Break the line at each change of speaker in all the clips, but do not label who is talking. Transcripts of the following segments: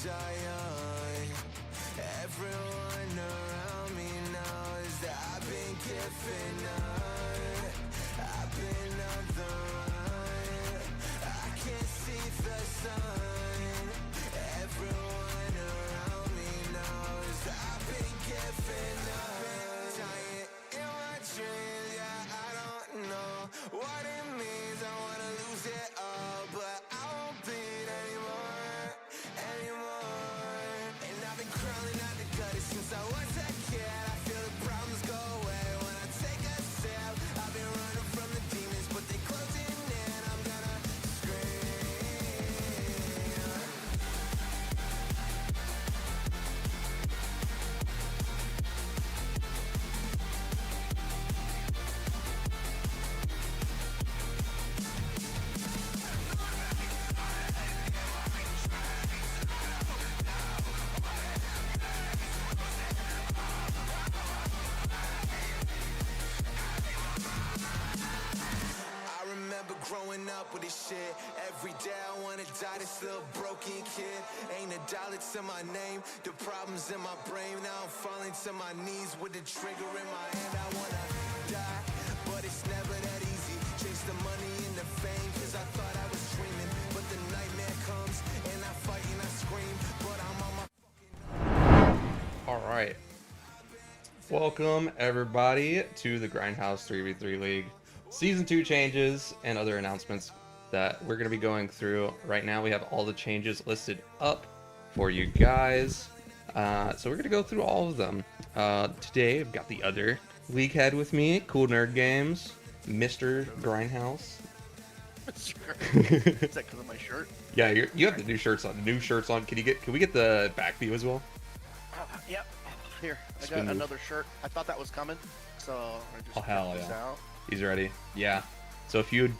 giant. Everyone around me knows that I've been giving up. I've been on the run. I can't see the sun. Everyone around me knows that I've been giving up. Giant in my dreams, yeah, I don't know what it means. I wanna lose it all, but I won't bleed anymore. And I've been crawling out the gutter since I was a kid. I feel the problems go away when I take a sip. I've been running from the demons, but they closing in. I'm gonna growing up with this shit. Every day I wanna die, this little broken kid. Ain't a dollar to my name, the problems in my brain. Now I'm falling to my knees with the trigger in my hand. I wanna die.
right. Welcome, everybody, to the Grindhouse 3v3 League. Season 2 changes and other announcements that we're going to be going through. Right now, we have all the changes listed up for you guys. So we're going to go through all of them. Today, I've got the other league head with me, Cool Nerd Games, Mr. Grindhouse.
Sure. Is that because of my shirt?
Yeah, you have the new shirts on. Can we get the back view as well?
Yep. Here, I
Spin
got
move.
another shirt. I thought that was coming, so I just
Oh, hell
checked this
yeah.
out.
He's ready. Yeah. So if you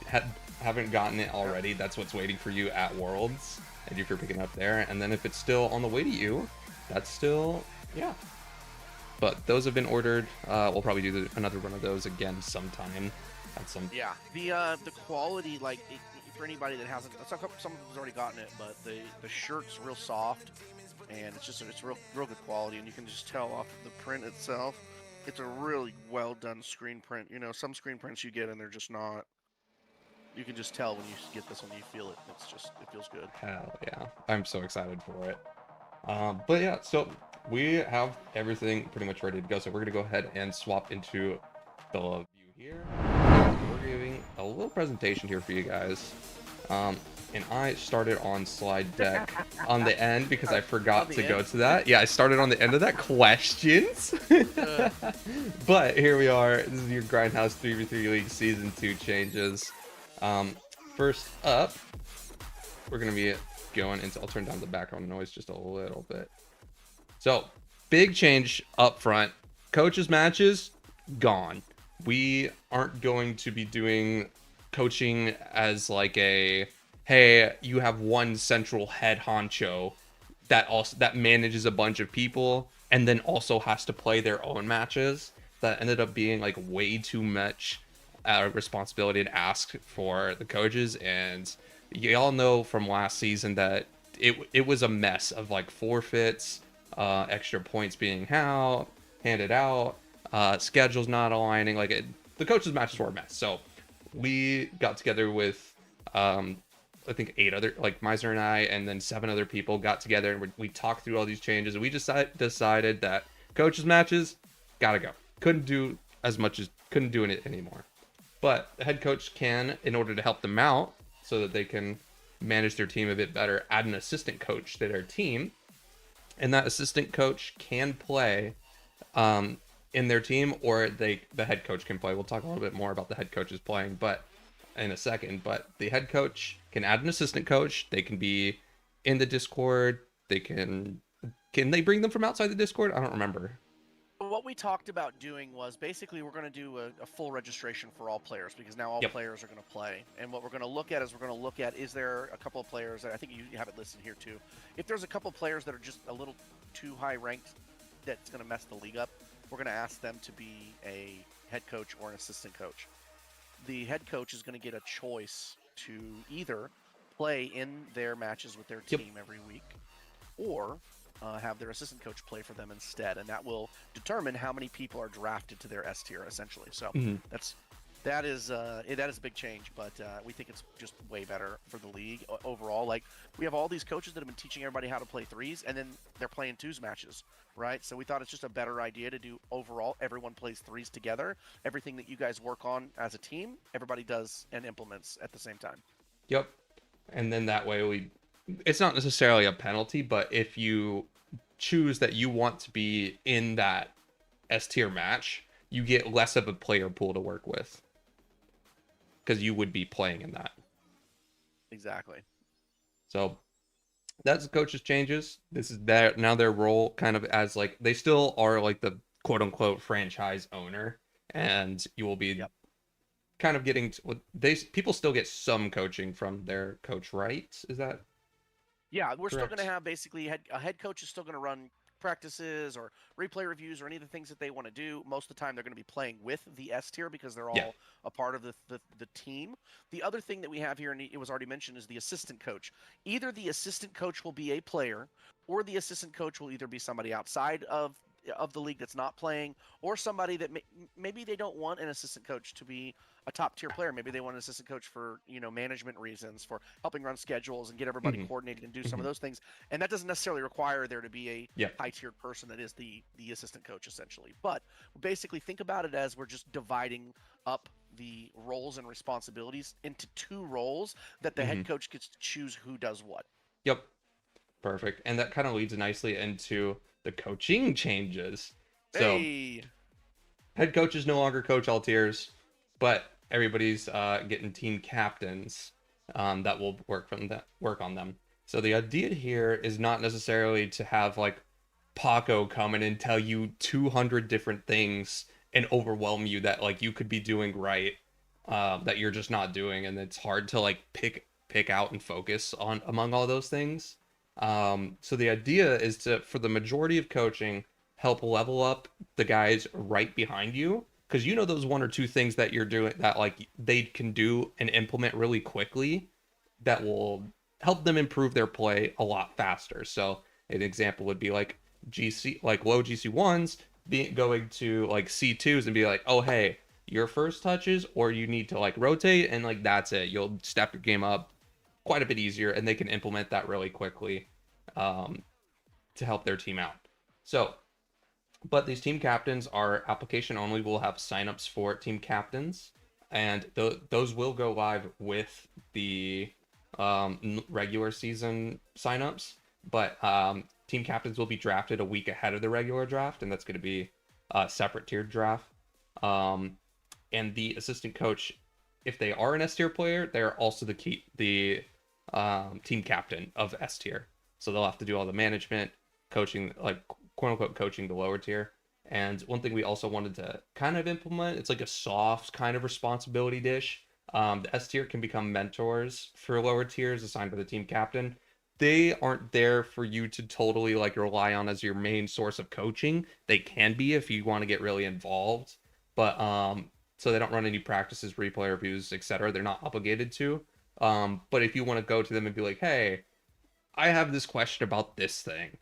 haven't gotten it already, that's what's waiting for you at Worlds. And if you're picking up there, and then if it's still on the way to you, that's still, yeah. But those have been ordered. We'll probably do another one of those again sometime. At some.
Yeah, the quality, like for anybody that hasn't, some has already gotten it, but the shirt's real soft, and it's real good quality, and you can just tell off the print itself. It's a really well done screen print. You know, some screen prints you get and they're just not. You can just tell when you get this one, you feel it. It feels good.
Hell yeah. I'm so excited for it. But yeah, so we have everything pretty much ready to go. So we're going to go ahead and swap into the view here. We're giving a little presentation here for you guys. And I started on slide deck on the end because I forgot to go to that. Yeah, I started on the end of that questions. But here we are. This is your Grindhouse 3v3 League Season 2 changes. First up, we're going to be going into, I'll turn down the background noise just a little bit. So, big change up front. Coaches matches, gone. We aren't going to be doing coaching as like a, hey, you have one central head honcho that manages a bunch of people and then also has to play their own matches. That ended up being like way too much responsibility to ask for the coaches, and you all know from last season that it was a mess of like forfeits, extra points being handed out, schedules not aligning. The coaches matches were a mess. So we got together with I think 8 other, like Meisner and I, and then 7 other people got together and we talked through all these changes, and we just decided that coaches matches gotta go. Couldn't do it anymore. But the head coach can, in order to help them out so that they can manage their team a bit better, add an assistant coach to their team. And that assistant coach can play in their team, or the head coach can play. We'll talk a little bit more about the head coaches playing in a second. But the head coach can add an assistant coach. They can be in the Discord. Can they bring them from outside the Discord? I don't remember.
What we talked about doing was basically we're going to do a full registration for all players, because now all players are going to play. And what we're going to look at is there a couple of players that I think you have it listed here too. If there's a couple of players that are just a little too high ranked that's going to mess the league up, we're going to ask them to be a head coach or an assistant coach. The head coach is going to get a choice to either play in their matches with their team every week, or have their assistant coach play for them instead, and that will determine how many people are drafted to their S tier, essentially. So that is a big change, but we think it's just way better for the league overall. Like, we have all these coaches that have been teaching everybody how to play threes, and then they're playing twos matches, right? So we thought it's just a better idea to do overall. Everyone plays threes together. Everything that you guys work on as a team, everybody does and implements at the same time.
Yep. And then that way it's not necessarily a penalty, but if you choose that you want to be in that S tier match, you get less of a player pool to work with, because you would be playing in that.
Exactly.
So that's the coaches' changes. This is their role kind of as like, they still are like the quote unquote franchise owner, and you will be kind of getting people still get some coaching from their coach, right? Is that?
Yeah, we're
correct?
still going to have basically a head coach is still going to run practices or replay reviews or any of the things that they want to do. Most of the time, they're going to be playing with the S tier because they're all a part of the team. The other thing that we have here, and it was already mentioned, is the assistant coach. Either the assistant coach will be a player, or the assistant coach will either be somebody outside of of the league that's not playing, or somebody that maybe they don't want an assistant coach to be a top tier player. Maybe they want an assistant coach for management reasons, for helping run schedules and get everybody
Hmm.
coordinated and do some
Hmm.
of those things. And that doesn't necessarily require there to be a
Yep.
high tiered person that is the assistant coach essentially. But basically, think about it as we're just dividing up the roles and responsibilities into two roles that the
Hmm.
head coach gets to choose who does what.
Yep. Perfect. And that kind of leads nicely into the coaching changes. So
Hey,
head coaches no longer coach all tiers, but everybody's getting team captains that will work on them. So the idea here is not necessarily to have like Paco come in and tell you 200 different things and overwhelm you that like you could be doing right, that you're just not doing, and it's hard to like pick out and focus on among all those things. So the idea is to, for the majority of coaching, help level up the guys right behind you, because you know those one or two things that you're doing that like they can do and implement really quickly that will help them improve their play a lot faster. So an example would be like GC, like low GC1s going to like C2s and be like, oh hey, your first touches or you need to like rotate, and like that's it. You'll step your game up quite a bit easier, and they can implement that really quickly, um, to help their team out. So, but these team captains are application only. We'll have signups for team captains, and those will go live with the regular season signups. But team captains will be drafted a week ahead of the regular draft, and that's going to be a separate tiered draft. Um, and the assistant coach, if they are an S tier player, they're also the team captain of S tier. So they'll have to do all the management, coaching, like quote unquote coaching the lower tier. And one thing we also wanted to kind of implement, it's like a soft kind of responsibility dish. The S tier can become mentors for lower tiers assigned by the team captain. They aren't there for you to totally like rely on as your main source of coaching. They can be if you want to get really involved, but so they don't run any practices, replay reviews, etc. They're not obligated to. But if you want to go to them and be like, hey, I have this question about this thing,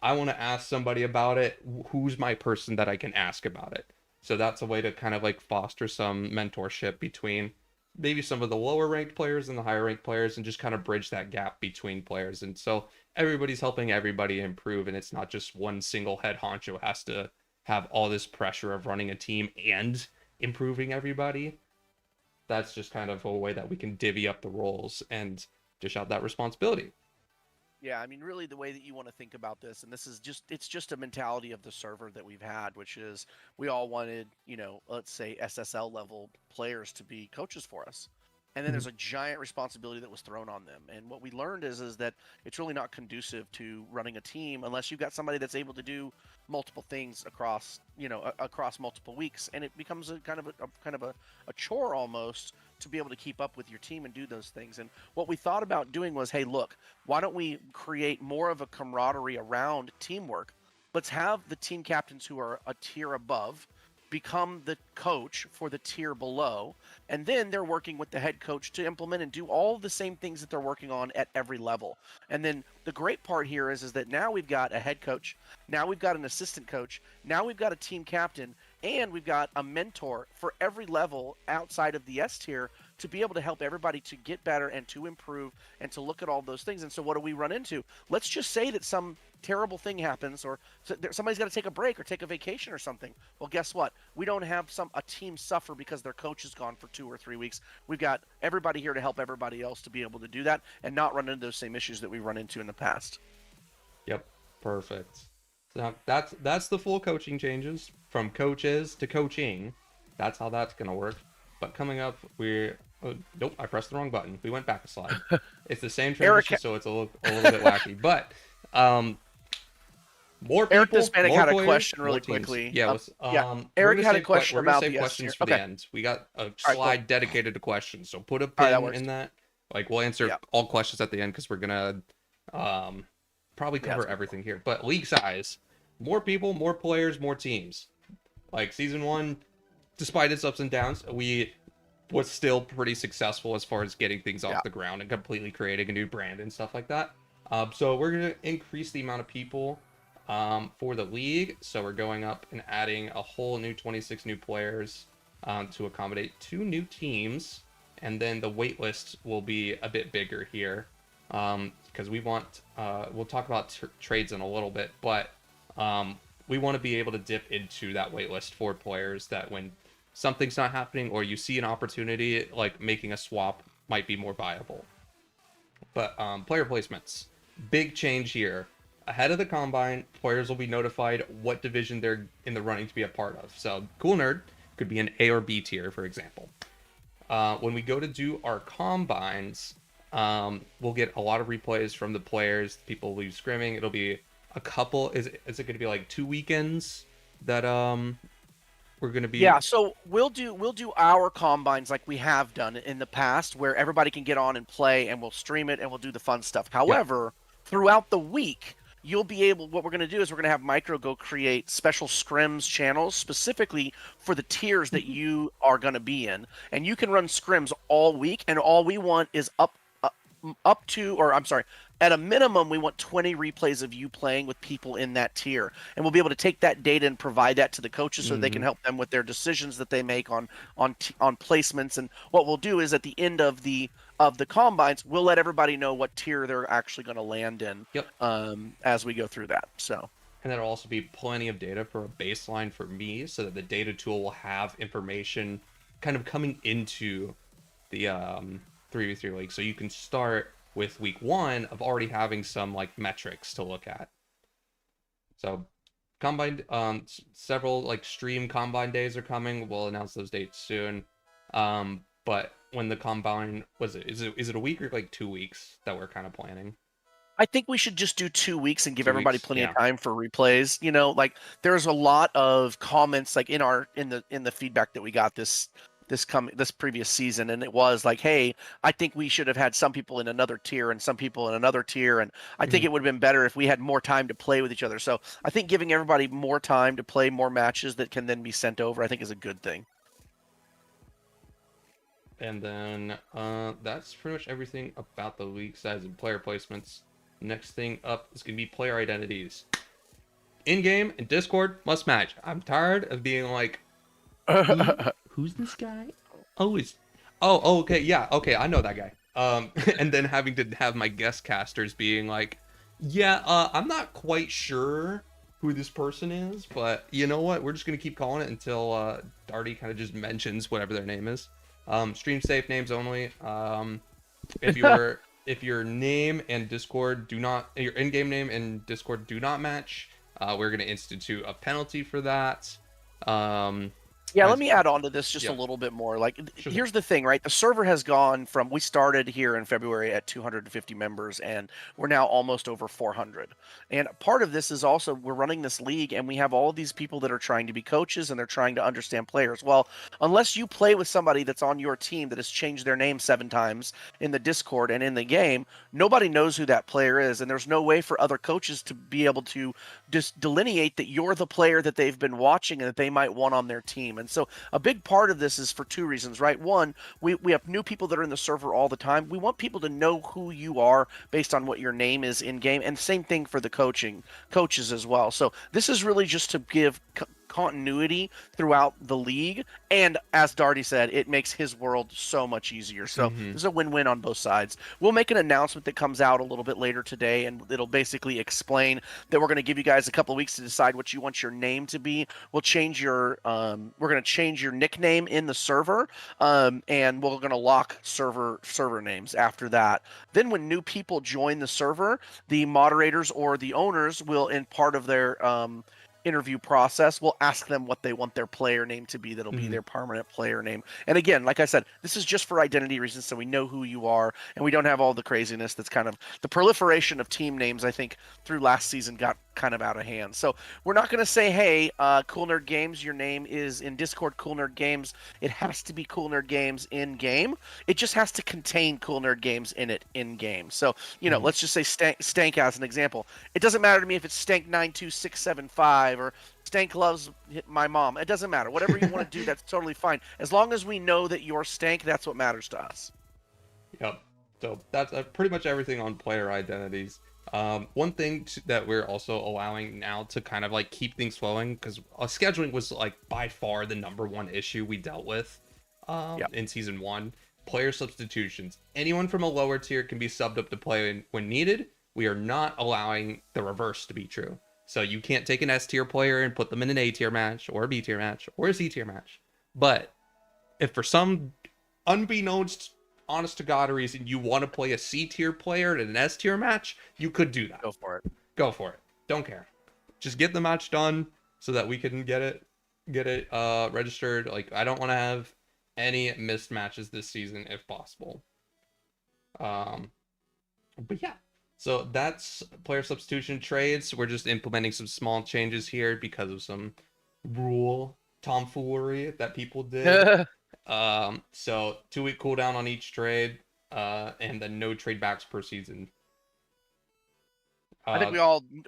I want to ask somebody about it, who's my person that I can ask about it? So that's a way to kind of like foster some mentorship between maybe some of the lower ranked players and the higher ranked players, and just kind of bridge that gap between players. And so everybody's helping everybody improve, and it's not just one single head honcho has to have all this pressure of running a team and improving everybody. That's just kind of a way that we can divvy up the roles and dish out that responsibility.
yeah, I mean, really, the way that you want to think about this, and this is it's just a mentality of the server that we've had, which is we all wanted, let's say SSL level players to be coaches for us. And then there's a giant responsibility that was thrown on them. And what we learned is that it's really not conducive to running a team unless you've got somebody that's able to do multiple things across, across multiple weeks. And it becomes a kind of a chore almost to be able to keep up with your team and do those things. And what we thought about doing was, hey, look, why don't we create more of a camaraderie around teamwork? Let's have the team captains who are a tier above become the coach for the tier below, and then they're working with the head coach to implement and do all the same things that they're working on at every level. And then the great part here is that now we've got a head coach, now we've got an assistant coach, now we've got a team captain, and we've got a mentor for every level outside of the S tier to be able to help everybody to get better and to improve and to look at all those things. And so what do we run into? Let's just say that some terrible thing happens, or somebody's got to take a break or take a vacation or something. Well, guess what? We don't have a team suffer because their coach is gone for 2 or 3 weeks. We've got everybody here to help everybody else to be able to do that and not run into those same issues that we run into in the past.
Yep, perfect. So that's the full coaching changes from coaches to coaching. That's how that's gonna work. But coming up, nope, I pressed the wrong button. We went back a slide. It's the same transition,
Eric,
so it's a little bit wacky. But more
Eric
people,
Hispanic
more
had a
players,
question
more
really
teams.
quickly.
Yeah,
Eric had a question
we're gonna
about
save
the S tier.
questions for the
Okay.
end. We got a
All right,
slide
cool.
dedicated to questions, so put a
All right, that
pin
works.
in that. Like we'll answer
Yeah.
all questions at the end because we're gonna probably
Yeah,
cover
that's
everything here. But league size, more people, more players, more teams. Like season one, despite its ups and downs, we was still pretty successful as far as getting things
Yeah.
off the ground and completely creating a new brand and stuff like that. So we're gonna increase the amount of people for the league. So we're going up and adding a whole new 26 new players to accommodate 2 new teams. And then the wait list will be a bit bigger here because we want, we'll talk about trades in a little bit, but we want to be able to dip into that wait list for players that when something's not happening or you see an opportunity, like making a swap might be more viable. But player placements, big change here. Ahead of the combine, players will be notified what division they're in the running to be a part of. So Cool Nerd could be an A or B tier, for example. When we go to do our combines, we'll get a lot of replays from the players. People leave scrimming. It'll be a couple. Is it going to be like 2 weekends that we're going to be?
Yeah, so we'll do our combines like we have done in the past, where everybody can get on and play, and we'll stream it and we'll do the fun stuff. However, throughout the week, you'll be able. What we're going to do is we're going to have Micro go create special scrims channels specifically for the tiers that you are going to be in, and you can run scrims all week. And all we want is up to, or I'm sorry, at a minimum, we want 20 replays of you playing with people in that tier. And we'll be able to take that data and provide that to the coaches so they can help them with their decisions that they make on placements. And what we'll do is at the end of the combines, we'll let everybody know what tier they're actually going to land in as we go through that. So.
And that'll also be plenty of data for a baseline for me so that the data tool will have information kind of coming into the 3v3 league. So you can start with week 1 of already having some like metrics to look at. So combine, several like stream combine days are coming. We'll announce those dates soon. But when the combine, is it a week or like 2 weeks that we're kind of planning?
I think we should just do 2 weeks and give everybody plenty of time for replays. You know, like there's a lot of comments like in the feedback that we got this previous season, and it was like, hey, I think we should have had some people in another tier and some people in another tier, and I think it would have been better if we had more time to play with each other. So I think giving everybody more time to play more matches that can then be sent over, I think is a good thing.
And then that's pretty much everything about the league size and player placements. Next thing up is going to be player identities. In-game and Discord must match. I'm tired of being like, who's this guy? Okay, yeah, okay, I know that guy. And then having to have my guest casters being like, I'm not quite sure who this person is, but you know what? We're just gonna keep calling it until Darty kind of just mentions whatever their name is. Stream safe names only. If your name and Discord your in-game name and Discord do not match, we're gonna institute a penalty for that.
Let me add on to this just a little bit more. Like, here's the thing, right? The server has gone from, we started here in February at 250 members, and we're now almost over 400. And part of this is also, we're running this league, and we have all of these people that are trying to be coaches, and they're trying to understand players. Well, unless you play with somebody that's on your team that has changed their name 7 times in the Discord and in the game, nobody knows who that player is, and there's no way for other coaches to be able to just delineate that you're the player that they've been watching and that they might want on their team. And so a big part of this is for 2 reasons, right? One, we have new people that are in the server all the time. We want people to know who you are based on what your name is in game, and same thing for the coaches as well. So this is really just to give continuity throughout the league, and as Darty said, it makes his world so much easier. So this is a win-win on both sides. We'll make an announcement that comes out a little bit later today, and it'll basically explain that we're going to give you guys a couple of weeks to decide what you want your name to be. We'll change your we're going to change your nickname in the server, and we're going to lock server names after that. Then when new people join the server, the moderators or the owners will, in part of their interview process, we'll ask them what they want their player name to be. That'll be their permanent player name. And again, like I said, this is just for identity reasons, so we know who you are, and we don't have all the craziness that's kind of the proliferation of team names, I think, through last season got kind of out of hand. So we're not going to say, hey, Cool Nerd Games, your name is in Discord Cool Nerd Games. It has to be Cool Nerd Games in game. It just has to contain Cool Nerd Games in it in game. So, you know, let's just say Stank as an example. It doesn't matter to me if it's Stank92675 or Stank loves my mom. It doesn't matter. Whatever you want to do, that's totally fine. As long as we know that you're Stank, that's what matters to us.
Yep. So that's pretty much everything on player identities. One thing that we're also allowing now to kind of like keep things flowing, because scheduling was like by far the number one issue we dealt with
Yeah.
in season 1. Player substitutions. Anyone from a lower tier can be subbed up to play when needed. We are not allowing the reverse to be true. So you can't take an S tier player and put them in an A tier match or a B tier match or a C tier match. But if for some unbeknownst, honest to God reason you want to play a C tier player in an S tier match, you could do that.
Go for it.
Go for it. Don't care. Just get the match done so that we can get it registered. Like, I don't want to have any missed matches this season if possible. But yeah. So that's player substitution trades. We're just implementing some small changes here because of some rule tomfoolery that people did. So 2-week cooldown on each trade, and then no trade backs per season.
I think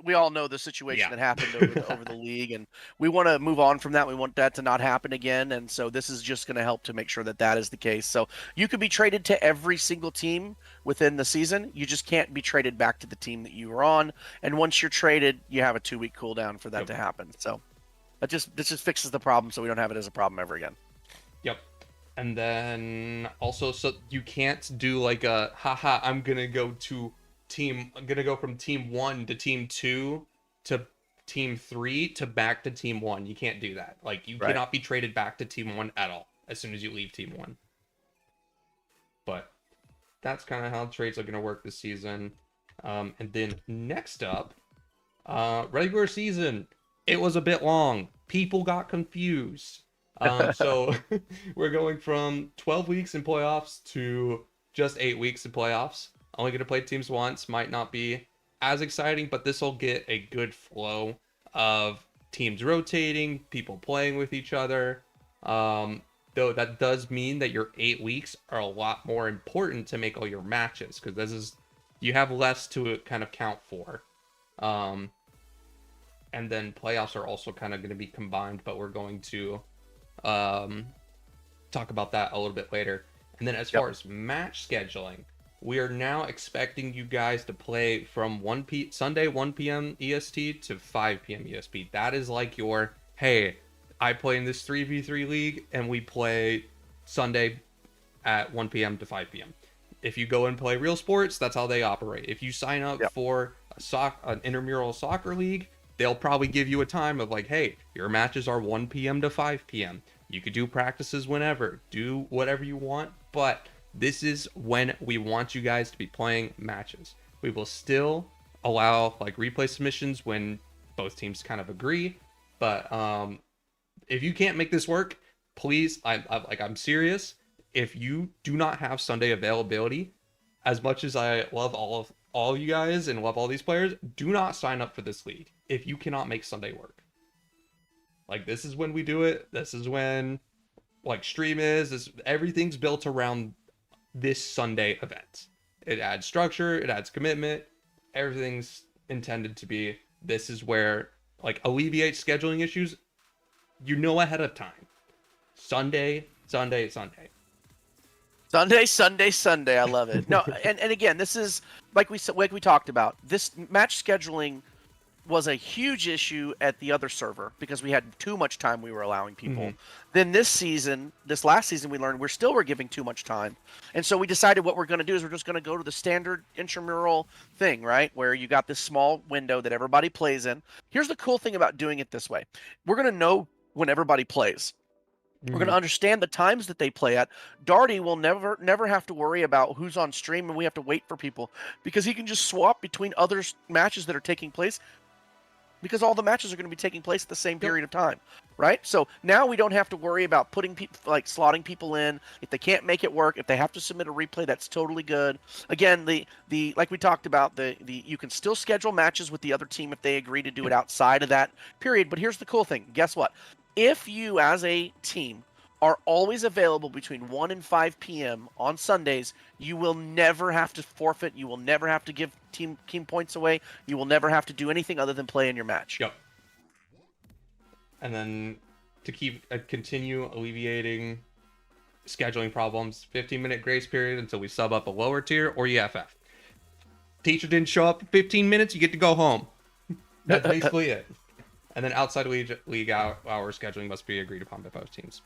we all know the situation that happened over the league, and we want to move on from that. We want that to not happen again, and so this is just going to help to make sure that that is the case. So you could be traded to every single team within the season. You just can't be traded back to the team that you were on. And once you're traded, you have a 2-week cooldown for that to happen. So this just fixes the problem, so we don't have it as a problem ever again.
Yep. And then also, so you can't do like a haha, I'm gonna go from team 1 to team 2 to team 3 to back to team 1. You can't do that. Like, you cannot be traded back to team 1 at all as soon as you leave team 1. But that's kind of how trades are going to work this season. And then next up, regular season. It was a bit long. People got confused. So we're going from 12 weeks in playoffs to just 8 weeks in playoffs. Only going to play teams once. Might not be as exciting, but this will get a good flow of teams rotating, people playing with each other. Though that does mean that your 8 weeks are a lot more important to make all your matches, because you have less to kind of count for. And then playoffs are also kind of going to be combined, but we're going to talk about that a little bit later. And then as far as match scheduling, we are now expecting you guys to play from Sunday 1 p.m. EST to 5 p.m. EST. That is like your, hey, I play in this 3v3 league and we play Sunday at 1 p.m. to 5 p.m. If you go and play Real Sports, that's how they operate. If you sign up for an intramural soccer league, they'll probably give you a time of like, hey, your matches are 1 p.m. to 5 p.m. You could do practices whenever, do whatever you want, but this is when we want you guys to be playing matches. We will still allow like replay submissions when both teams kind of agree, but if you can't make this work, please, I'm serious. If you do not have Sunday availability, as much as I love all you guys and love all these players, do not sign up for this league if you cannot make Sunday work. Like, this is when we do it. This is when like stream is. Everything's built around this Sunday event. It adds structure, it adds commitment. Everything's intended to be. This is where like alleviate scheduling issues. You know ahead of time. Sunday. Sunday.
I love it. No, and again, this is like we talked about. This match scheduling was a huge issue at the other server because we had too much time we were allowing people. Mm-hmm. Then this last season, we learned we're giving too much time. And so we decided what we're going to do is we're just going to go to the standard intramural thing, right? Where you got this small window that everybody plays in. Here's the cool thing about doing it this way. We're going to know when everybody plays. Mm-hmm. We're going to understand the times that they play at. Darty will never have to worry about who's on stream and we have to wait for people because he can just swap between other matches that are taking place, because all the matches are going to be taking place at the same period of time, right? So now we don't have to worry about putting people, like slotting people in. If they can't make it work, if they have to submit a replay, that's totally good. Again, the like we talked about, you can still schedule matches with the other team if they agree to do it outside of that period. But here's the cool thing. Guess what? If you as a team are always available between 1 and 5 p.m. on Sundays, you will never have to forfeit. You will never have to give team points away. You will never have to do anything other than play in your match.
Yep. And then to continue alleviating scheduling problems, 15-minute grace period until we sub up a lower tier or EFF. teacher didn't show up for 15 minutes, you get to go home. That's basically it. And then outside league hour scheduling must be agreed upon by both teams.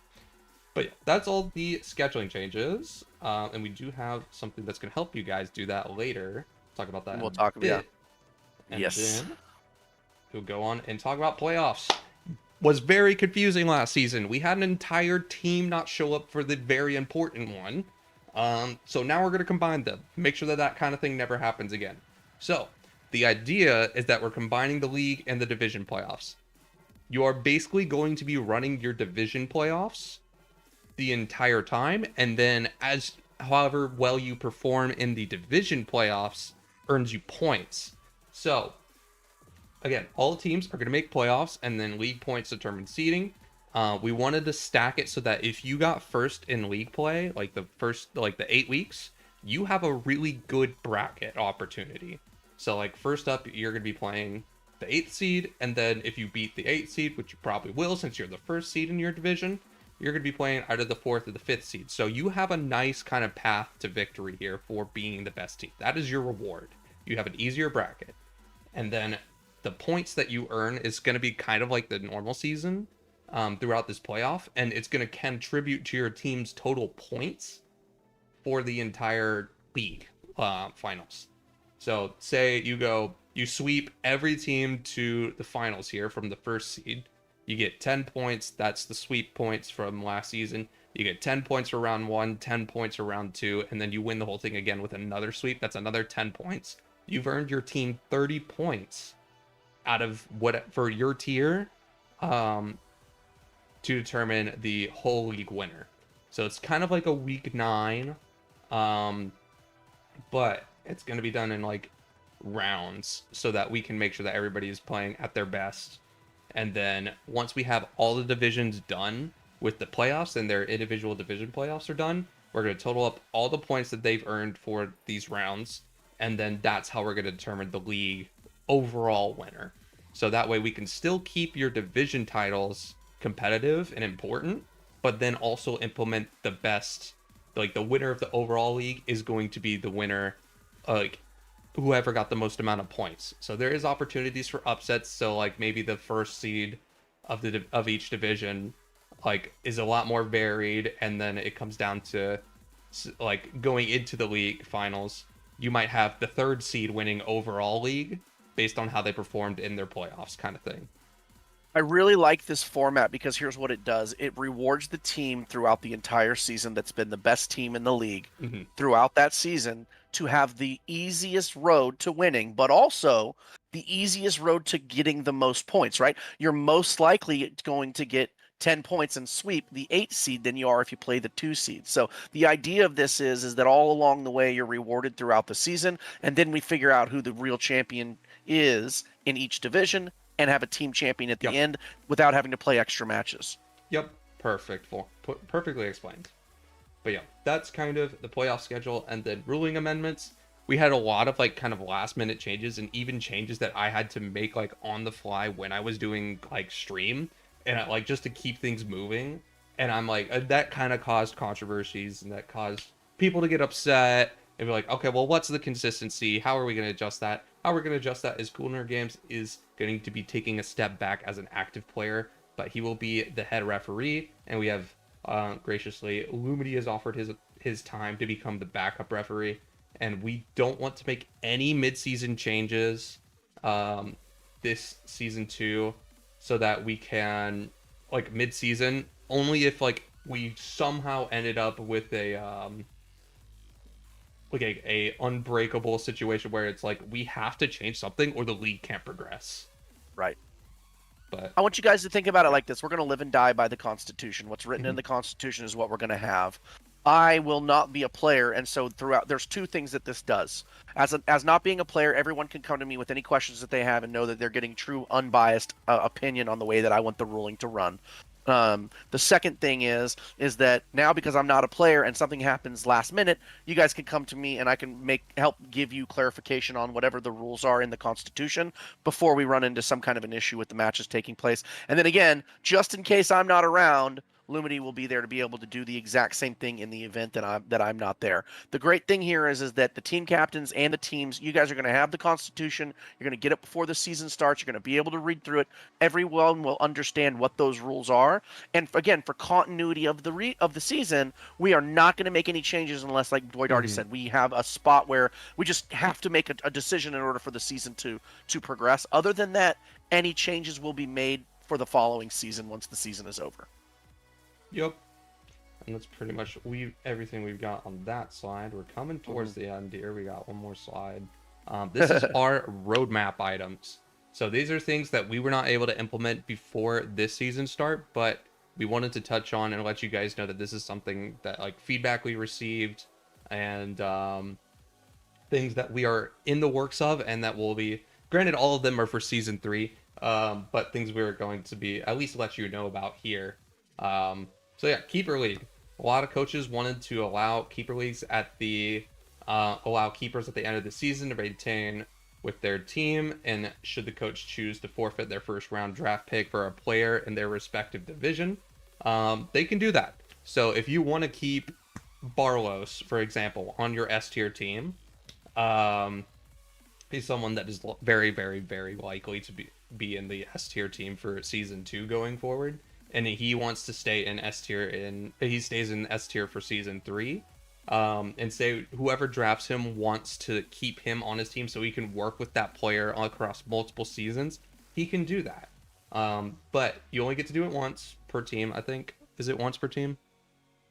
But yeah, that's all the scheduling changes. And we do have something that's going to help you guys do that later. Talk about that.
We'll talk about it.
And
yes.
then we'll go on and talk about playoffs. Was very confusing last season. We had an entire team not show up for the very important one. So now we're going to combine them. Make sure that that kind of thing never happens again. So the idea is that we're combining the league and the division playoffs. You are basically going to be running your division playoffs the entire time, and then as however well you perform in the division playoffs earns you points. So again, all the teams are going to make playoffs, and then league points determine seeding. We wanted to stack it so that if you got first in league play, like the 8 weeks, you have a really good bracket opportunity. So like first up, you're going to be playing the 8th seed, and then if you beat the 8th seed, which you probably will since you're the first seed in your division, you're going to be playing either the 4th or the 5th seed. So you have a nice kind of path to victory here for being the best team. That is your reward. You have an easier bracket. And then the points that you earn is going to be kind of like the normal season throughout this playoff, and it's going to contribute to your team's total points for the entire league finals. So say you sweep every team to the finals here from the first seed. You get 10 points. That's the sweep points from last season. You get 10 points for round 1, 10 points for round 2, and then you win the whole thing again with another sweep. That's another 10 points. You've earned your team 30 points out of what for your tier to determine the whole league winner. So it's kind of like a week 9, but it's going to be done in like rounds so that we can make sure that everybody is playing at their best. And then once we have all the divisions done with the playoffs and their individual division playoffs are done, we're going to total up all the points that they've earned for these rounds. And then that's how we're going to determine the league overall winner. So that way we can still keep your division titles competitive and important, but then also implement the best, like the winner of the overall league is going to be the winner, like whoever got the most amount of points. So there is opportunities for upsets. So like maybe the first seed of each division like is a lot more varied, and then it comes down to like going into the league finals, you might have the 3rd seed winning overall league based on how they performed in their playoffs, kind of thing.
I really like this format because here's what it does. It rewards the team throughout the entire season that's been the best team in the league throughout that season to have the easiest road to winning, but also the easiest road to getting the most points, right? You're most likely going to get 10 points and sweep the 8 seed than you are if you play the 2 seed. So the idea of this is that all along the way you're rewarded throughout the season, and then we figure out who the real champion is in each division and have a team champion at the end without having to play extra matches.
Yep, perfectly explained. But yeah, that's kind of the playoff schedule. And then ruling amendments, we had a lot of like kind of last minute changes, and even changes that I had to make like on the fly when I was doing like stream, and like just to keep things moving. And I'm like, that kind of caused controversies, and that caused people to get upset and be like, okay, well, what's the consistency? How are we going to adjust that? How we're going to adjust that is Coolner Games is going to be taking a step back as an active player, but he will be the head referee, and we have graciously Lumity has offered his time to become the backup referee, and we don't want to make any mid-season changes this season 2, so that we can like mid-season only if like we somehow ended up with a unbreakable situation where it's like we have to change something or the league can't progress.
Right.
But
I want you guys to think about it like this. We're going to live and die by the Constitution. What's written in the Constitution is what we're going to have. I will not be a player, and so throughout, there's 2 things that this does. As not being a player, everyone can come to me with any questions that they have and know that they're getting true, unbiased opinion on the way that I want the ruling to run. The second thing is that now, because I'm not a player and something happens last minute, you guys can come to me and I can help give you clarification on whatever the rules are in the Constitution before we run into some kind of an issue with the matches taking place. And then again, just in case I'm not around, Lumity will be there to be able to do the exact same thing in the event that I'm not there. The great thing here is that the team captains and the teams, you guys are going to have the Constitution. You're going to get it before the season starts. You're going to be able to read through it. Everyone will understand what those rules are. And again, for continuity of the season, we are not going to make any changes unless, like Dwight already said, we have a spot where we just have to make a decision in order for the season to progress. Other than that, any changes will be made for the following season once the season is over.
Yep. And that's pretty much everything we've got on that slide. We're coming towards the end here. We got one more slide. This is our roadmap items. So these are things that we were not able to implement before this season start, but we wanted to touch on and let you guys know that this is something that, like, feedback we received and things that we are in the works of, and that will be, granted, all of them are for season 3, but things we're going to be at least let you know about here. So yeah, keeper league. A lot of coaches wanted to allow keeper leagues at the allow keepers at the end of the season to retain with their team, and should the coach choose to forfeit their first round draft pick for a player in their respective division, they can do that. So if you want to keep Barlos, for example, on your S tier team, he's someone that is very, very, very likely to be in the S tier team for season 2 going forward, and he wants to stay in S tier he stays in S tier for season 3. And say whoever drafts him wants to keep him on his team so he can work with that player across multiple seasons, he can do that. But you only get to do it once per team, I think. Is it once per team?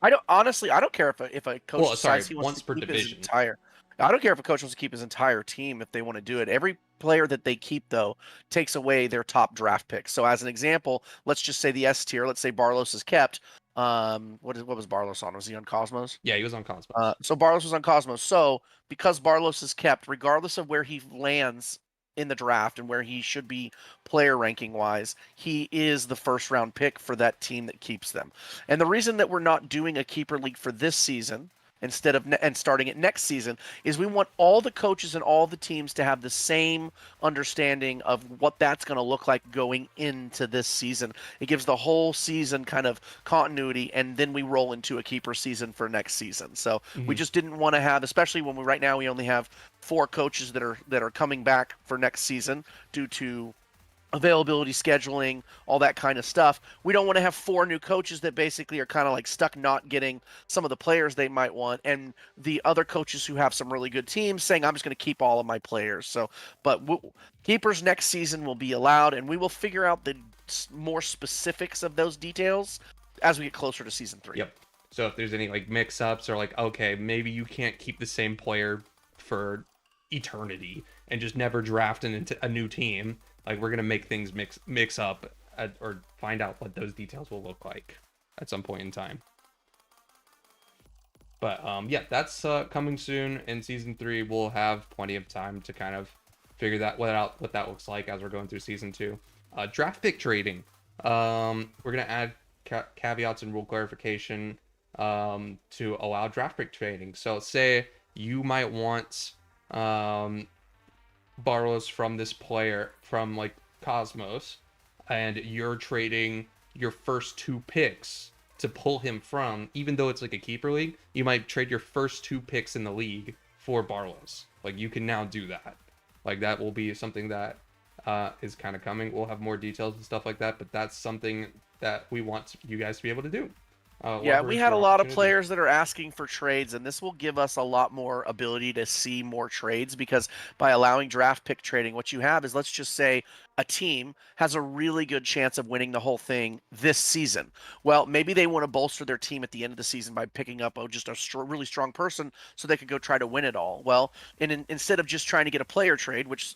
I don't care if a coach decides he wants to keep his entire. I don't care if a coach wants to keep his entire team if they want to do it. Every player that they keep, though, takes away their top draft picks. So as an example, let's just say the S tier. Let's say Barlos is kept. What was Barlos on? Was he on Cosmos?
Yeah, he was on Cosmos.
So Barlos was on Cosmos. So because Barlos is kept, regardless of where he lands in the draft and where he should be player ranking wise, he is the first round pick for that team that keeps them. And the reason that we're not doing a keeper league for this season instead of and starting it next season is we want all the coaches and all the teams to have the same understanding of what that's going to look like going into this season. It gives the whole season kind of continuity, and then we roll into a keeper season for next season. So we just didn't want to have, especially when right now we only have 4 coaches that are coming back for next season due to availability, scheduling, all that kind of stuff. We don't want to have 4 new coaches that basically are kind of like stuck not getting some of the players they might want, and the other coaches who have some really good teams saying, I'm just going to keep all of my players. So, but keepers next season will be allowed, and we will figure out the more specifics of those details as we get closer to season 3.
Yep. So if there's any like mix-ups or like, okay, maybe you can't keep the same player for eternity and just never draft into a new team, like, we're gonna make things mix up or find out what those details will look like at some point in time. But yeah, that's coming soon in season 3. We'll have plenty of time to kind of figure what that looks like as we're going through season 2. Draft pick trading. We're gonna add caveats and rule clarification to allow draft pick trading. So say you might want Barlos from this player from like Cosmos, and you're trading your first 2 picks to pull him from, even though it's like a keeper league, you might trade your first 2 picks in the league for Barlos. Like, you can now do that. Like, that will be something that is kind of coming. We'll have more details and stuff like that, but that's something that we want you guys to be able to do.
Yeah, we had a lot of players that are asking for trades, and this will give us a lot more ability to see more trades, because by allowing draft pick trading, what you have is, let's just say a team has a really good chance of winning the whole thing this season. Well, maybe they want to bolster their team at the end of the season by picking up just a really strong person so they could go try to win it all. Well, instead of just trying to get a player trade, which,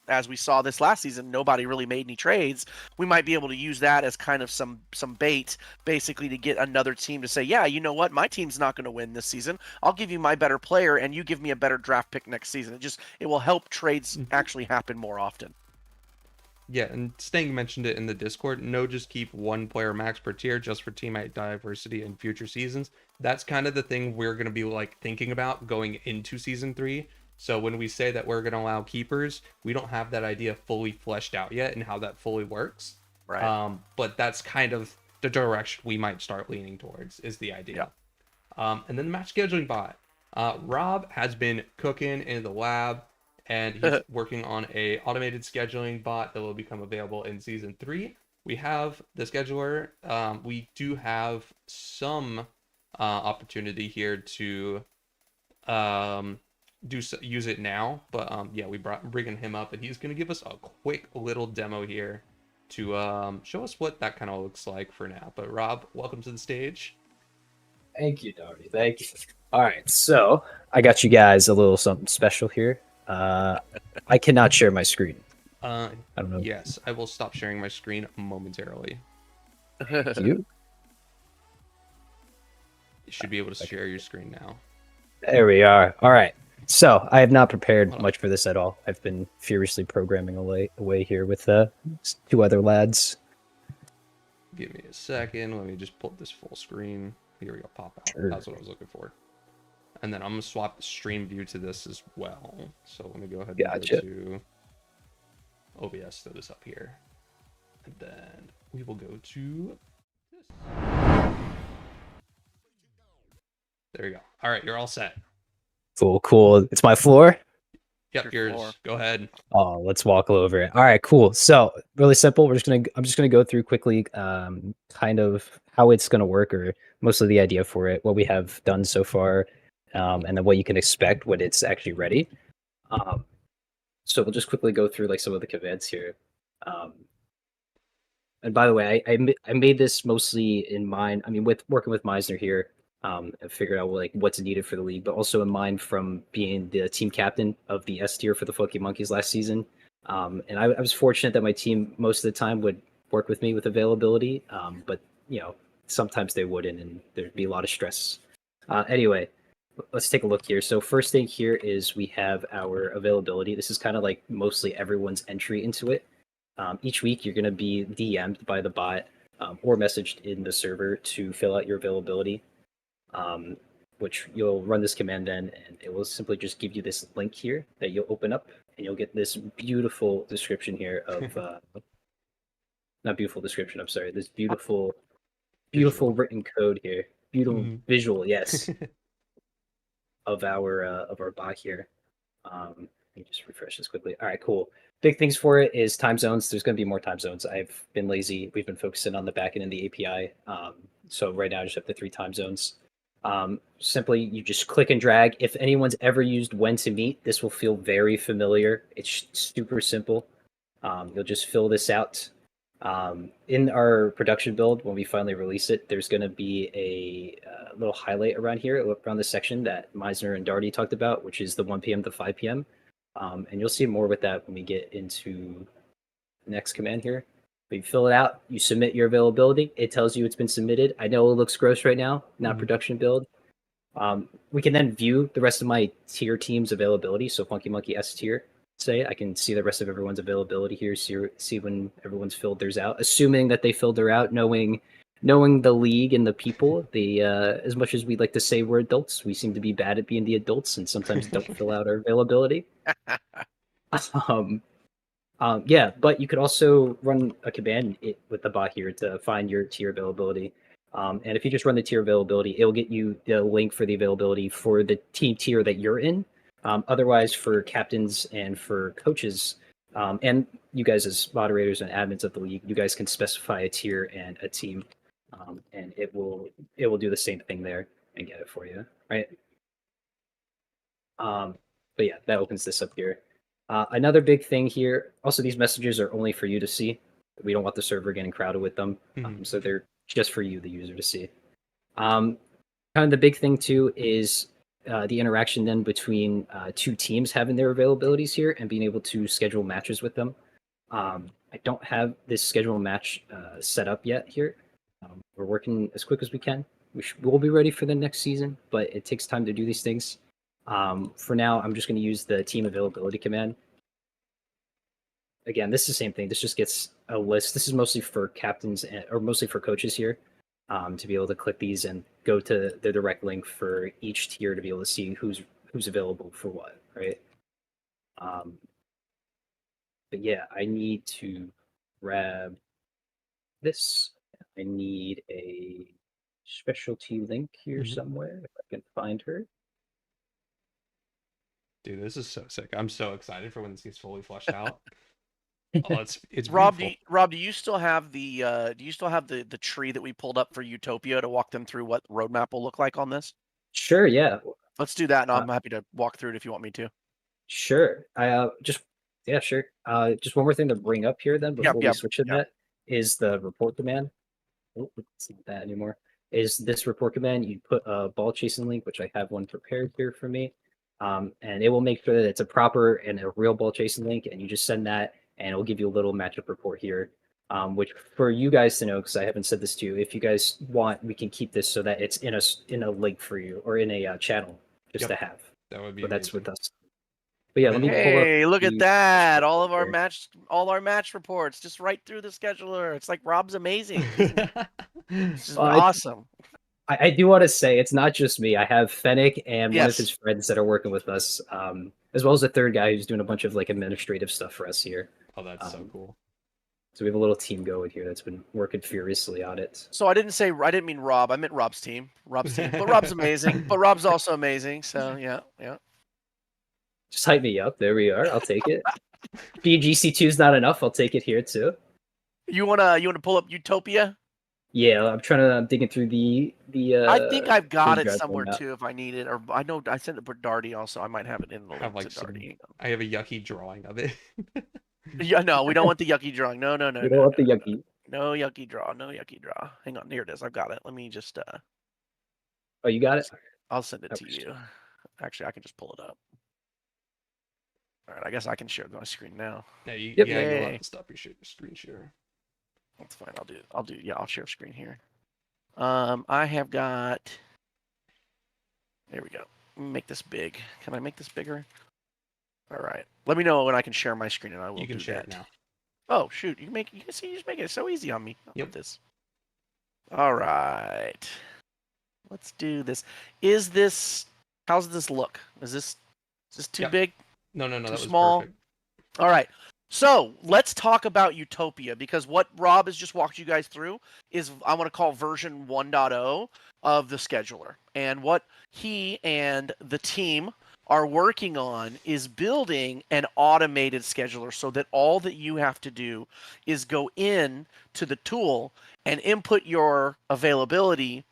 as we saw this last season, nobody really made any trades, we might be able to use that as kind of some bait, basically, to get another team to say, yeah, you know what, my team's not going to win this season. I'll give you my better player, and you give me a better draft pick next season. It will help trades actually happen more often.
Yeah, and Stang mentioned it in the Discord. No, just keep 1 player max per tier just for teammate diversity in future seasons. That's kind of the thing we're going to be like thinking about going into season 3. So when we say that we're going to allow keepers, we don't have that idea fully fleshed out yet and how that fully works.
Right.
But that's kind of the direction we might start leaning towards is the idea. And then the match scheduling bot. Rob has been cooking in the lab, and he's working on a automated scheduling bot that will become available in season 3. We have the scheduler. We do have some opportunity here to use it now, but yeah, bringing him up, and he's gonna give us a quick little demo here to show us what that kind of looks like for now. But Rob, welcome to the stage.
Thank you, Darby. Thank you. All right, so I got you guys a little something special here. I cannot share my screen.
I
don't know.
Yes, I will stop sharing my screen momentarily.
Thank you.
You should be able to share your screen now.
There we are. All right. So I have not prepared much for this at all. I've been furiously programming away here with 2 other lads.
Give me a second. Let me just pull this full screen. Here we go. Pop out.
Sure.
That's what I was looking for. And then I'm gonna swap the stream view to this as well. So let me go ahead and
Gotcha.
go to OBS. Throw this up here, and then we will go to this. There we go. All right, you're all set.
Cool. It's my floor.
Yep,
Your
yours.
floor.
Go ahead.
Oh, let's walk all over it. All right, cool. So really simple. I'm just gonna go through quickly, kind of how it's gonna work, or mostly the idea for it, what we have done so far, and then what you can expect when it's actually ready. So we'll just quickly go through like some of the commands here. And by the way, I made this mostly in mind. I mean, with working with Meisner here, I figured out like what's needed for the league, but also in mind from being the team captain of the S tier for the Funky Monkeys last season. And I was fortunate that my team most of the time would work with me with availability, but sometimes they wouldn't, and there'd be a lot of stress. Anyway, let's take a look here. So first thing here is we have our availability. This is kind of like mostly everyone's entry into it. Each week you're going to be DM'd by the bot or messaged in the server to fill out your availability. Which you'll run this command then, and it will simply just give you this link here that you'll open up, and you'll get this beautiful description here of not beautiful description. I'm sorry, this beautiful
Visual.
written code here, beautiful visual, yes,
Mm-hmm.
of our bot here. Let me just refresh this quickly. All right, cool. Big things for it is time zones. There's going to be more time zones. I've been lazy. We've been focusing on the backend and the API. So right now I just have the 3 time zones. Simply, you just click and drag. If anyone's ever used When to Meet, this will feel very familiar. It's super simple. You'll just fill this out. In our production build, when we finally release it, there's going to be a little highlight around here, around the section that Meisner and Darty talked about, which is the 1 p.m. to 5 p.m. And you'll see more with that when we get into the next command here. But you fill it out, you submit your availability. It tells you it's been submitted. I know it looks gross right now, not production build. We can then view the rest of my tier team's availability. So Funky Monkey S tier, say, I can see the rest of everyone's availability here, see when everyone's filled theirs out, assuming that they filled their out, knowing the league and the people. As much as we'd like to say we're adults, we seem to be bad at being the adults and sometimes don't fill out our availability. Yeah, but you could also run a command with the bot here to find your tier availability. And if you just run the tier availability, it will get you the link for the availability for the team tier that you're in. Otherwise, for captains and for coaches, and you guys as moderators and admins of the league, you guys can specify a tier and a team, and it will do the same thing there and get it for you, right? But yeah, that opens this up here. Another big thing here, also these messages are only for you to see. We don't want the server getting crowded with them, so they're just for you, the user, to see. Kind of the big thing too is the interaction then between 2 teams having their availabilities here and being able to schedule matches with them. I don't have this schedule match set up yet here. We're working as quick as we can. We'll be ready for the next season, but it takes time to do these things. For now, I'm just going to use the team availability command. Again, this is the same thing. This just gets a list. This is mostly for captains or mostly for coaches here, to be able to click these and go to the direct link for each tier to be able to see who's available for what, right? But yeah, I need to grab this. I need a specialty link here somewhere if I can find her.
Dude, this is so sick. I'm so excited for when this gets fully fleshed out. Oh, it's
Rob,
beautiful.
do you still have the tree that we pulled up for Utopia to walk them through what the roadmap will look like on this?
Sure, yeah.
Let's do that, and
Uh,
I'm happy to walk through it if you want me to.
Sure. I yeah, sure. Just one more thing to bring up here then before we switch to
yep.
that is the report command. Oh, it's not that anymore. Is this report command? You put a ball chasing link, which I have one prepared here for me, and it will make sure that it's a proper and a real ball chasing link, and you just send that, and it will give you a little matchup report here. Which for you guys to know, because I haven't said this to you, if you guys want, we can keep this so that it's in a link for you or in a channel just to have.
That would be
But that's
amazing.
with us. But yeah, let me pull up.
Hey, look at
the
that!
here.
All our match reports, just right through the scheduler. It's like Rob's amazing. This is awesome.
I do want to say it's not just me. I have Fennec and one of his
Yes.
friends that are working with us, as well as a third guy who's doing a bunch of like administrative stuff for us here.
Oh, that's so cool.
So we have a little team going here that's been working furiously on it.
So I didn't mean Rob. I meant Rob's team. But Rob's amazing. But Rob's also amazing. So yeah.
Just hype me up. There we are. I'll take it. BGC2 is not enough. I'll take it here too.
You wanna pull up Utopia?
Yeah, I'm digging through the.
I think I've got it
drive
somewhere
format.
too if I need it, or I know I sent it to Darty also. I might have it in the link to Darty.
I have a yucky drawing of it.
Yeah, no, we don't want the yucky drawing. No.
We don't want the yucky.
No yucky draw. No yucky draw. Hang on, here it is. I've got it. Let me just.
Oh, you got it.
I'll send it to you. Actually, I can just pull it up. All right, I guess I can share my screen now.
Yeah, you'll
Yay.
have to stop your screen share.
That's fine. I'll share screen here. I have got. There we go. Make this big. Can I make this bigger? All right. Let me know when I can share my screen, and I will.
You can
do
share
that.
it now.
Oh shoot! You can see. You just make it so easy on me.
Yep.
This. All right. Let's do this. Is this? How's this look? Is this too big?
No.
Too
That was
small.
perfect.
All right. So let's talk about Utopia, because what Rob has just walked you guys through is I want to call version 1.0 of the scheduler. And what he and the team are working on is building an automated scheduler so that all that you have to do is go in to the tool and input your availability,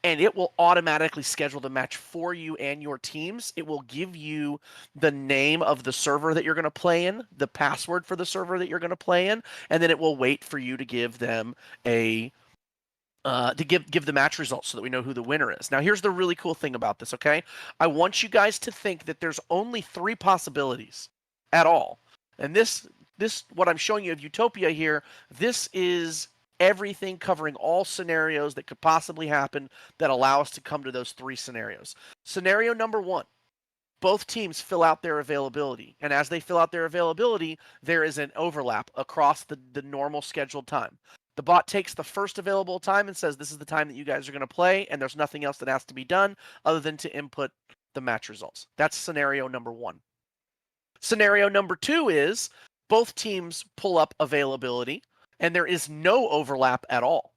and it will automatically schedule the match for you and your teams. It will give you the name of the server that you're going to play in, the password for the server that you're going to play in, and then it will wait for you to give them a to give the match results so that we know who the winner is. Now, here's the really cool thing about this, okay? I want you guys to think that there's only 3 possibilities at all. And this what I'm showing you of Utopia here, this is everything covering all scenarios that could possibly happen that allow us to come to those 3 scenarios. Scenario number 1, both teams fill out their availability. And as they fill out their availability, there is an overlap across the normal scheduled time. The bot takes the first available time and says, this is the time that you guys are going to play, and there's nothing else that has to be done other than to input the match results. That's scenario number 1. Scenario number 2 is both teams pull up availability, and there is no overlap at all.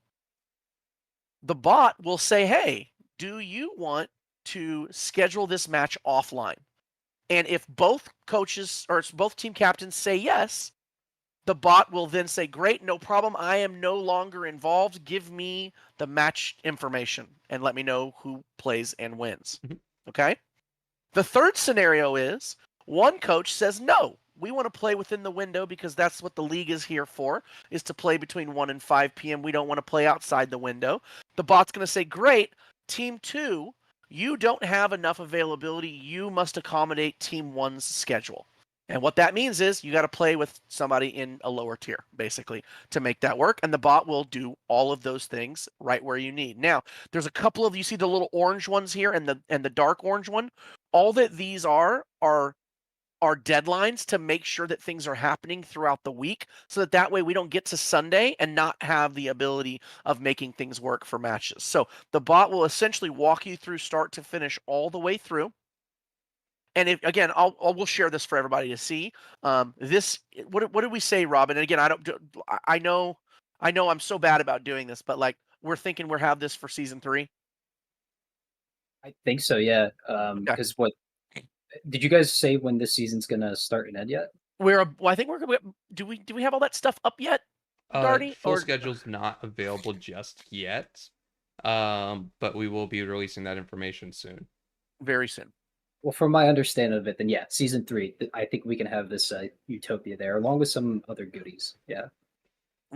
The bot will say, hey, do you want to schedule this match offline? And if both coaches or both team captains say yes, the bot will then say, great, no problem. I am no longer involved. Give me the match information and let me know who plays and wins. Okay? The third scenario is one coach says, no, we want to play within the window because that's what the league is here for, is to play between 1 and 5 p.m. We don't want to play outside the window. The bot's going to say, great, team 2, you don't have enough availability. You must accommodate team 1's schedule. And what that means is you got to play with somebody in a lower tier, basically, to make that work. And the bot will do all of those things right where you need. Now, there's a couple of, you see the little orange ones here and the dark orange one. All that these are deadlines to make sure that things are happening throughout the week, so that way we don't get to Sunday and not have the ability of making things work for matches. So the bot will essentially walk you through start to finish all the way through. And if, again, we'll share this for everybody to see. What did we say, Robin? And again, I know I know I'm so bad about doing this, but like we're thinking we'll have this for season 3.
I think so, yeah.
Okay.
Because what did you guys say when this season's gonna start and end yet?
Well, I think do we have all that stuff up yet, Darty?
Full
Or
schedule's not available just yet, but we will be releasing that information soon.
very soon.
Well, from my understanding of it, then yeah, season 3. I think we can have this utopia there, along with some other goodies. Yeah.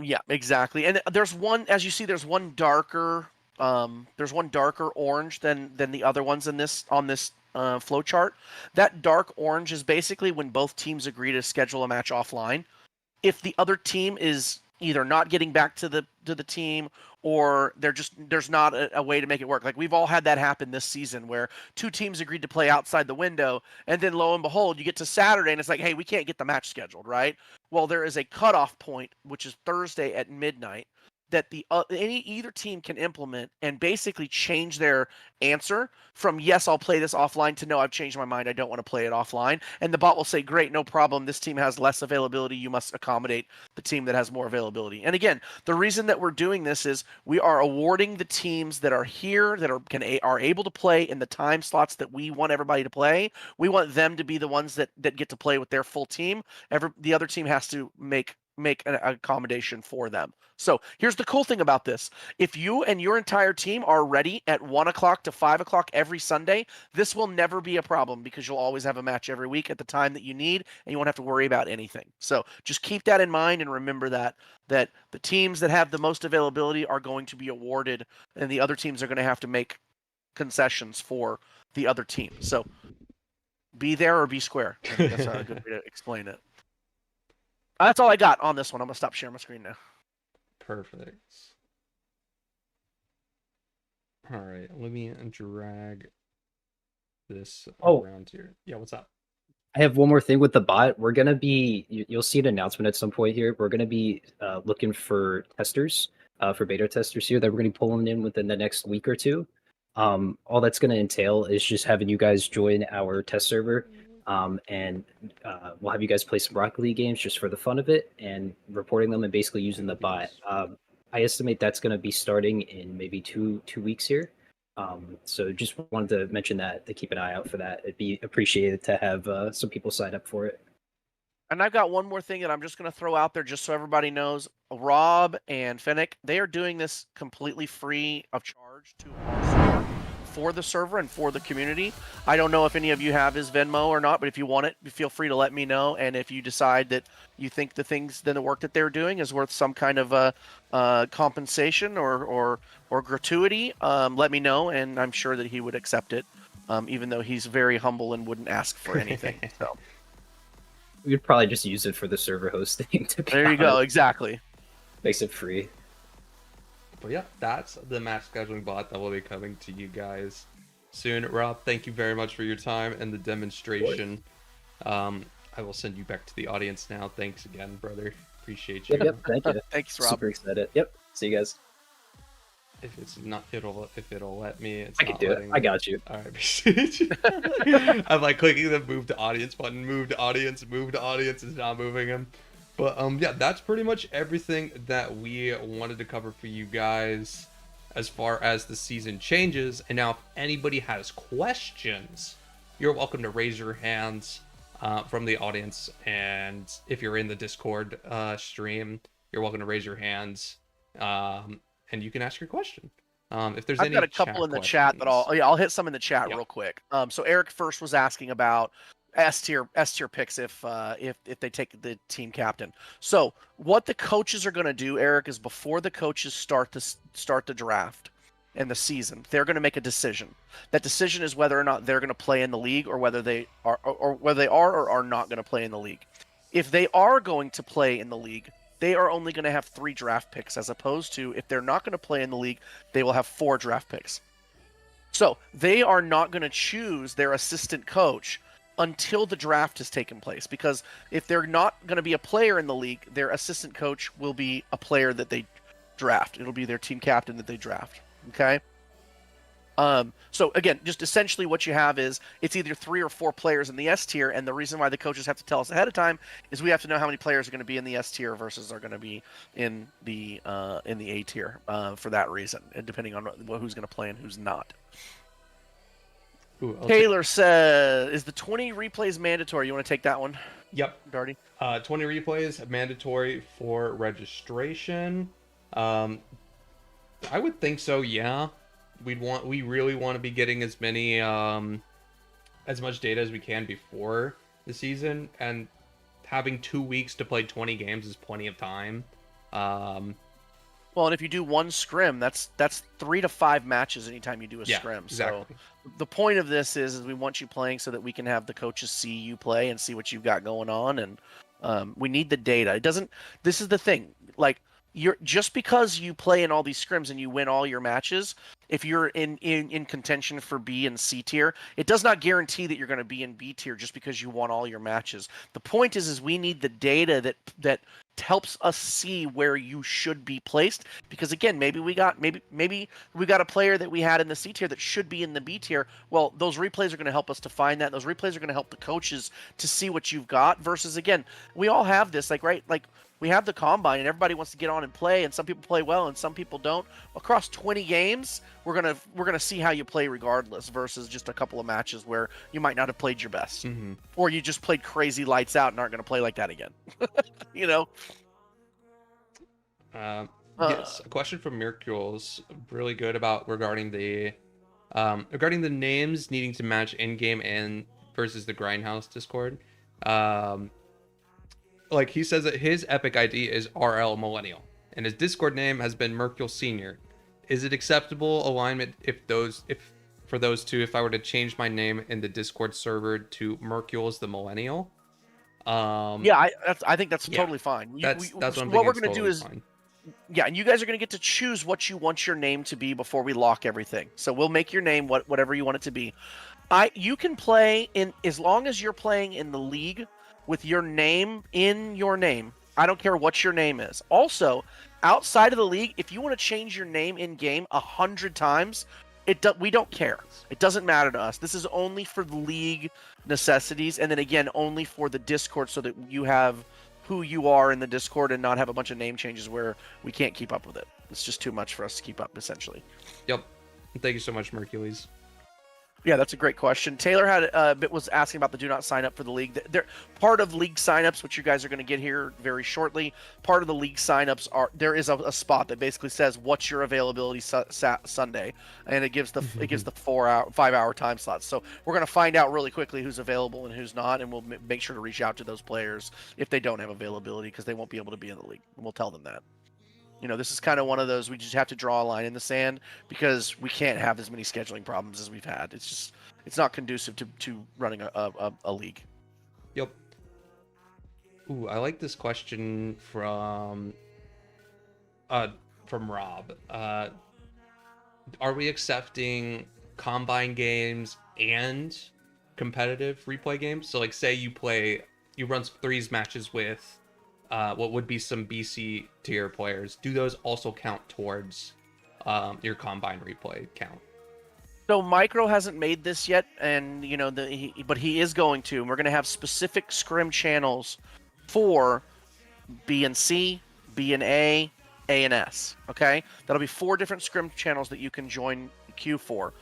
Yeah, exactly. And there's one, as you see, there's one darker orange than the other ones in this on this flow chart. That dark orange is basically when both teams agree to schedule a match offline. If the other team is either not getting back to the team, or there's not a way to make it work. Like we've all had that happen this season where two teams agreed to play outside the window, and then lo and behold, you get to Saturday and it's like, hey, we can't get the match scheduled, right? Well, there is a cutoff point, which is Thursday at midnight, that either team can implement and basically change their answer from yes, I'll play this offline to no, I've changed my mind, I don't want to play it offline. And the bot will say, great, no problem. This team has less availability. You must accommodate the team that has more availability. And again, the reason that we're doing this is we are awarding the teams that are here that are able to play in the time slots that we want everybody to play. We want them to be the ones that get to play with their full team. The other team has to make an accommodation for them. So here's the cool thing about this. If you and your entire team are ready at 1 o'clock to 5 o'clock every Sunday, this will never be a problem because you'll always have a match every week at the time that you need, and you won't have to worry about anything. So just keep that in mind and remember that the teams that have the most availability are going to be awarded, and the other teams are going to have to make concessions for the other team. So be there or be square. I think that's a good way to explain it. That's all I got on this one. I'm going to stop sharing my screen now.
Perfect. All right, let me drag this around here. Yeah, what's up?
I have one more thing with the bot. We're going to be, you'll see an announcement at some point here. We're going to be looking for testers, for beta testers here that we're going to be pulling in within the next week or two. All that's going to entail is just having you guys join our test server. And we'll have you guys play some Rocket League games just for the fun of it and reporting them and basically using the bot. I estimate that's going to be starting in maybe two weeks here. So just wanted to mention that, to keep an eye out for that. It'd be appreciated to have some people sign up for it.
And I've got one more thing that I'm just going to throw out there just so everybody knows. Rob and Finnick, they are doing this completely free of charge to our server, for the server and for the community. I don't know if any of you have his Venmo or not, but if you want it, feel free to let me know. And if you decide that you think the work that they're doing is worth some kind of compensation or gratuity, let me know, and I'm sure that he would accept it, even though he's very humble and wouldn't ask for anything. So
we'd probably just use it for the server hosting.
There you go, exactly.
Makes it free.
But yeah, that's the match scheduling bot that will be coming to you guys soon. Rob, thank you very much for your time and the demonstration. I will send you back to the audience now. Thanks again, brother. Appreciate you.
Yep, thank you.
Thanks, Rob.
Super excited. Yep. See you guys.
If it's not, if it'll let me.
I can do it. I got you.
All right, appreciate you. I'm like clicking the move to audience button. Move to audience. Move to audience is not moving him. But yeah, that's pretty much everything that we wanted to cover for you guys as far as the season changes. And now if anybody has questions, you're welcome to raise your hands from the audience. And if you're in the Discord stream, you're welcome to raise your hands and you can ask your question. If there's
I've got a couple in the chat that I'll hit some in the chat real quick. So Eric first was asking about S tier picks if they take the team captain. So what the coaches are going to do, Eric, is before the coaches start the draft and the season, they're going to make a decision. That decision is whether or not they're going to play in the league, or whether they are or are not going to play in the league. If they are going to play in the league, they are only going to have 3 draft picks, as opposed to if they're not going to play in the league, they will have 4 draft picks. So they are not going to choose their assistant coach until the draft has taken place, because if they're not going to be a player in the league, their assistant coach will be a player that they draft. It'll be their team captain that they draft. Okay? So again, just essentially what you have is it's either 3 or 4 players in the S tier, and the reason why the coaches have to tell us ahead of time is we have to know how many players are going to be in the S tier versus are going to be in the A tier for that reason, and depending on who's going to play and who's not.
Ooh,
Taylor says, "Is the 20 replays mandatory?" You want to take that one?
Yep.
Darty.
20 replays mandatory for registration. I would think so. Yeah. We really want to be getting as many as much data as we can before the season, and having 2 weeks to play 20 games is plenty of time.
Well, and if you do one scrim, that's 3 to 5 matches anytime you do a scrim.
Exactly.
So the point of this is we want you playing so that we can have the coaches see you play and see what you've got going on, and we need the data. It doesn't. This is the thing. Like, you're just because you play in all these scrims and you win all your matches, if you're in contention for B and C tier, it does not guarantee that you're going to be in B tier just because you won all your matches. The point is we need the data that helps us see where you should be placed, because again, maybe we got a player that we had in the C tier that should be in the B tier. Well, those replays are going to help us to find that. Those replays are going to help the coaches to see what you've got, versus, again, we all have this, like, right, like, we have the combine and everybody wants to get on and play, and some people play well and some people don't. Across 20 games, we're gonna see how you play regardless, versus just a couple of matches where you might not have played your best, or you just played crazy lights out and aren't gonna play like that again. You know.
Yes, a question from Mercules, really good about regarding the names needing to match in game and versus the Grindhouse Discord. Like, he says that his Epic ID is RL Millennial, and his Discord name has been Mercule Senior. Is it acceptable alignment if for those two, if I were to change my name in the Discord server to Mercule's the Millennial?
Yeah, I think that's totally fine.
That's what I'm thinking.
What we're gonna do is,
fine.
yeah, and you guys are gonna get to choose what you want your name to be before we lock everything. So we'll make your name whatever you want it to be. You can play in, as long as you're playing in the league with your name in your name. I don't care what your name is. Also, outside of the league, if you want to change your name in game 100 times, we don't care. It doesn't matter to us. This is only for the league necessities, and then again, only for the Discord, so that you have who you are in the Discord and not have a bunch of name changes where we can't keep up with it. It's just too much for us to keep up, essentially.
Yep. Thank you so much, Mercules.
Yeah, that's a great question. Taylor was asking about the do not sign up for the league. They're part of league signups, which you guys are going to get here very shortly. Part of the league signups there is a spot that basically says what's your availability Sunday, and it gives the 5-hour time slots. So we're going to find out really quickly who's available and who's not, and we'll make sure to reach out to those players if they don't have availability, because they won't be able to be in the league. And we'll tell them that. You know, this is kind of one of those, we just have to draw a line in the sand, because we can't have as many scheduling problems as we've had. It's not conducive to running a league.
Yep. Ooh, I like this question from Rob. Are we accepting combine games and competitive replay games? So, like, say you run threes matches with what would be some BC tier players. Do those also count towards your combine replay count?
So Micro hasn't made this yet, and you know, but he is going to. And we're going to have specific scrim channels for B and C, B and A and S. Okay, that'll be 4 different scrim channels that you can join queue for.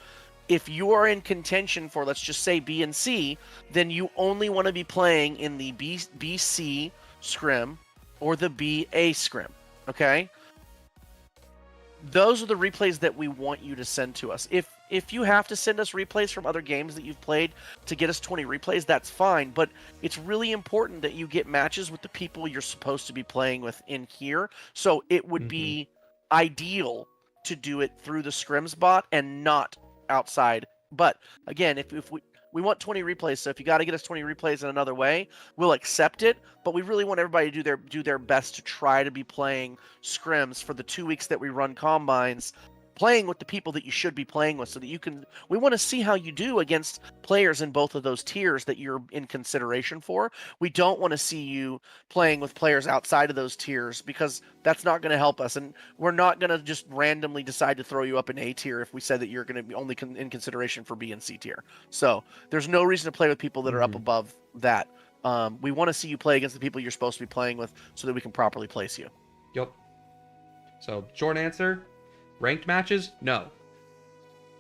If you are in contention for, let's just say, B and C, then you only want to be playing in the BC scrim or the BA scrim. Okay, those are the replays that we want you to send to us. If you have to send us replays from other games that you've played to get us 20 replays, that's fine, but it's really important that you get matches with the people you're supposed to be playing with in here. So it would be ideal to do it through the scrims bot and not outside. But again, if we want 20 replays, so if you got to get us 20 replays in another way, we'll accept it. But we really want everybody to do their best to try to be playing scrims for the 2 weeks that we run combines, playing with the people that you should be playing with, so that we want to see how you do against players in both of those tiers that you're in consideration for. We don't want to see you playing with players outside of those tiers, because that's not going to help us. And we're not going to just randomly decide to throw you up in A tier if we said that you're going to be only in consideration for B and C tier. So there's no reason to play with people that are up above that. We want to see you play against the people you're supposed to be playing with, so that we can properly place you.
Yep. So short answer, ranked matches, no.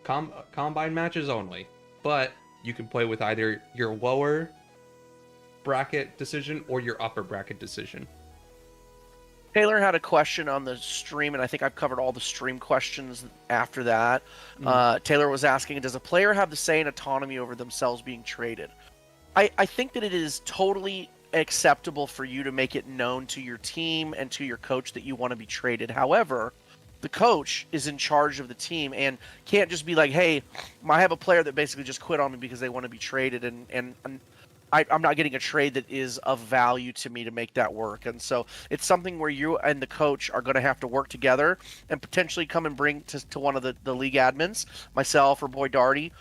Combine matches only. But you can play with either your lower bracket decision or your upper bracket decision.
Taylor had a question on the stream, and I think I've covered all the stream questions after that. Taylor was asking, does a player have the say and autonomy over themselves being traded? I think that it is totally acceptable for you to make it known to your team and to your coach that you want to be traded. However, the coach is in charge of the team and can't just be like, hey, I have a player that basically just quit on me because they want to be traded, and I'm not getting a trade that is of value to me to make that work. And so it's something where you and the coach are going to have to work together and potentially come and bring to one of the league admins, myself or Boy Darty,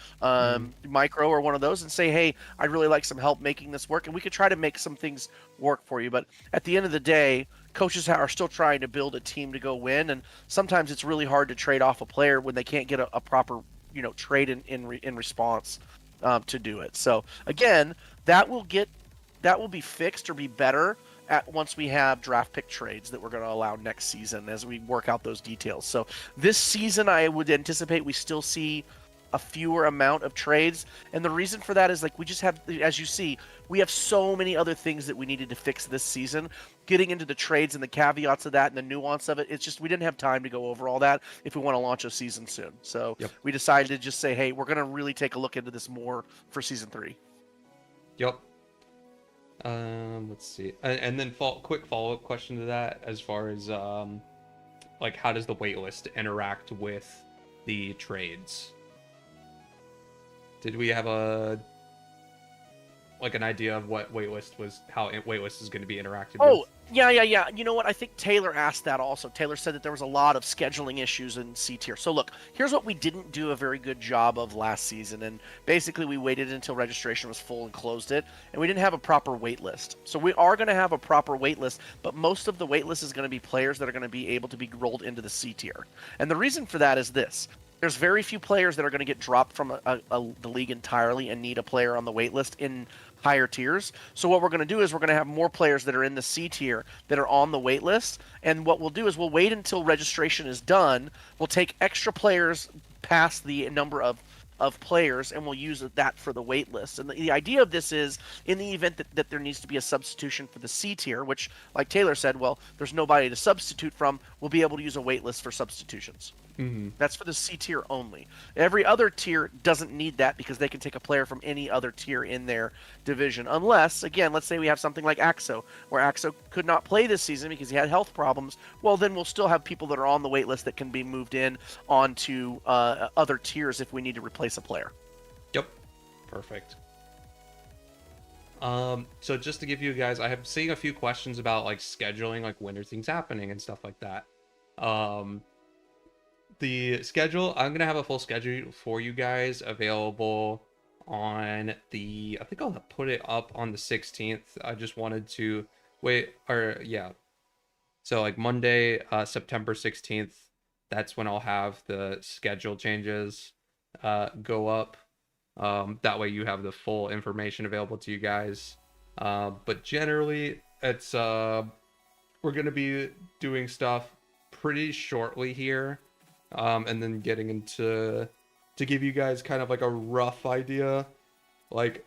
Micro or one of those, and say, hey, I'd really like some help making this work. And we could try to make some things work for you. But at the end of the day, coaches are still trying to build a team to go win. And sometimes it's really hard to trade off a player when they can't get a proper, trade in response to do it. So again, that will be fixed or be better once we have draft pick trades that we're going to allow next season as we work out those details. So this season, I would anticipate we still see a fewer amount of trades. And the reason for that is, like, we just have, as you see, we have so many other things that we needed to fix this season. Getting into the trades and the caveats of that and the nuance of it, it's just, we didn't have time to go over all that if we want to launch a season soon. So we decided to just say, hey, we're going to really take a look into this more for season 3.
Yep. Let's see. And then quick follow-up question to that, as far as like, how does the waitlist interact with the trades? Did we have an idea of what how waitlist is going to be interacted with?
Yeah. You know what? I think Taylor asked that also. Taylor said that there was a lot of scheduling issues in C tier. So look, here's what we didn't do a very good job of last season. And basically we waited until registration was full and closed it. And we didn't have a proper wait list. So we are going to have a proper wait list, but most of the wait list is going to be players that are going to be able to be rolled into the C tier. And the reason for that is this. There's very few players that are going to get dropped from the league entirely and need a player on the wait list in higher tiers. So what we're going to do is we're going to have more players that are in the C tier that are on the wait list. And what we'll do is we'll wait until registration is done. We'll take extra players past the number of players, and we'll use that for the wait list. And the idea of this is, in the event that there needs to be a substitution for the C tier, which, like Taylor said, well, there's nobody to substitute from, we'll be able to use a wait list for substitutions. That's for the C tier only. Every other tier doesn't need that, because they can take a player from any other tier in their division. Unless, again, let's say we have something like Axo, where Axo could not play this season because he had health problems. Well, then we'll still have people that are on the wait list that can be moved in onto other tiers if we need to replace a player.
Yep. Perfect. So just to give you guys, I have seen a few questions about, like, scheduling, like, when are things happening and stuff like that. The schedule, I'm going to have a full schedule for you guys available on I think I'll put it up on the 16th. I just wanted to So, like, Monday, September 16th, that's when I'll have the schedule changes go up. That way you have the full information available to you guys. But generally, it's we're going to be doing stuff pretty shortly here. And then getting into to give you guys kind of like a rough idea, like,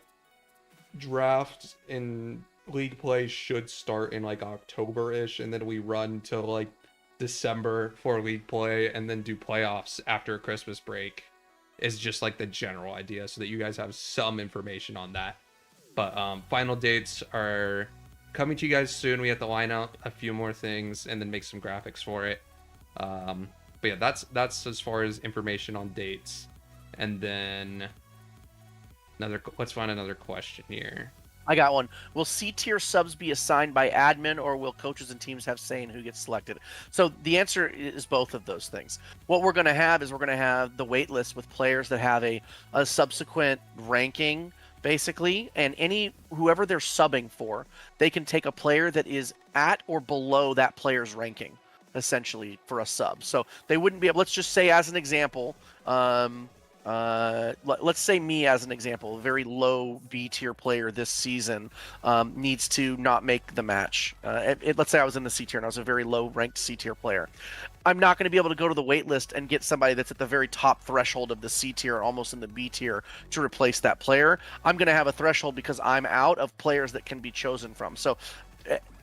draft in league play should start in like October-ish, and then we run till like December for league play, and then do playoffs after Christmas break is just like the general idea, so that you guys have some information on that. But final dates are coming to you guys soon. We have to line up a few more things and then make some graphics for it. But yeah, that's as far as information on dates. And then let's find another question here.
I got one. Will C-tier subs be assigned by admin, or will coaches and teams have say in who gets selected? So the answer is both of those things. What we're going to have is we're going to have the wait list with players that have a subsequent ranking, basically, and whoever they're subbing for, they can take a player that is at or below that player's ranking, essentially, for a sub. So they wouldn't be able. Let's just say, as an example, let's say me as an example, a very low B tier player this season needs to not make the match. Let's say I was in the C tier and I was a very low ranked C tier player. I'm not going to be able to go to the wait list and get somebody that's at the very top threshold of the C tier, almost in the B tier, to replace that player. I'm going to have a threshold because I'm out of players that can be chosen from. So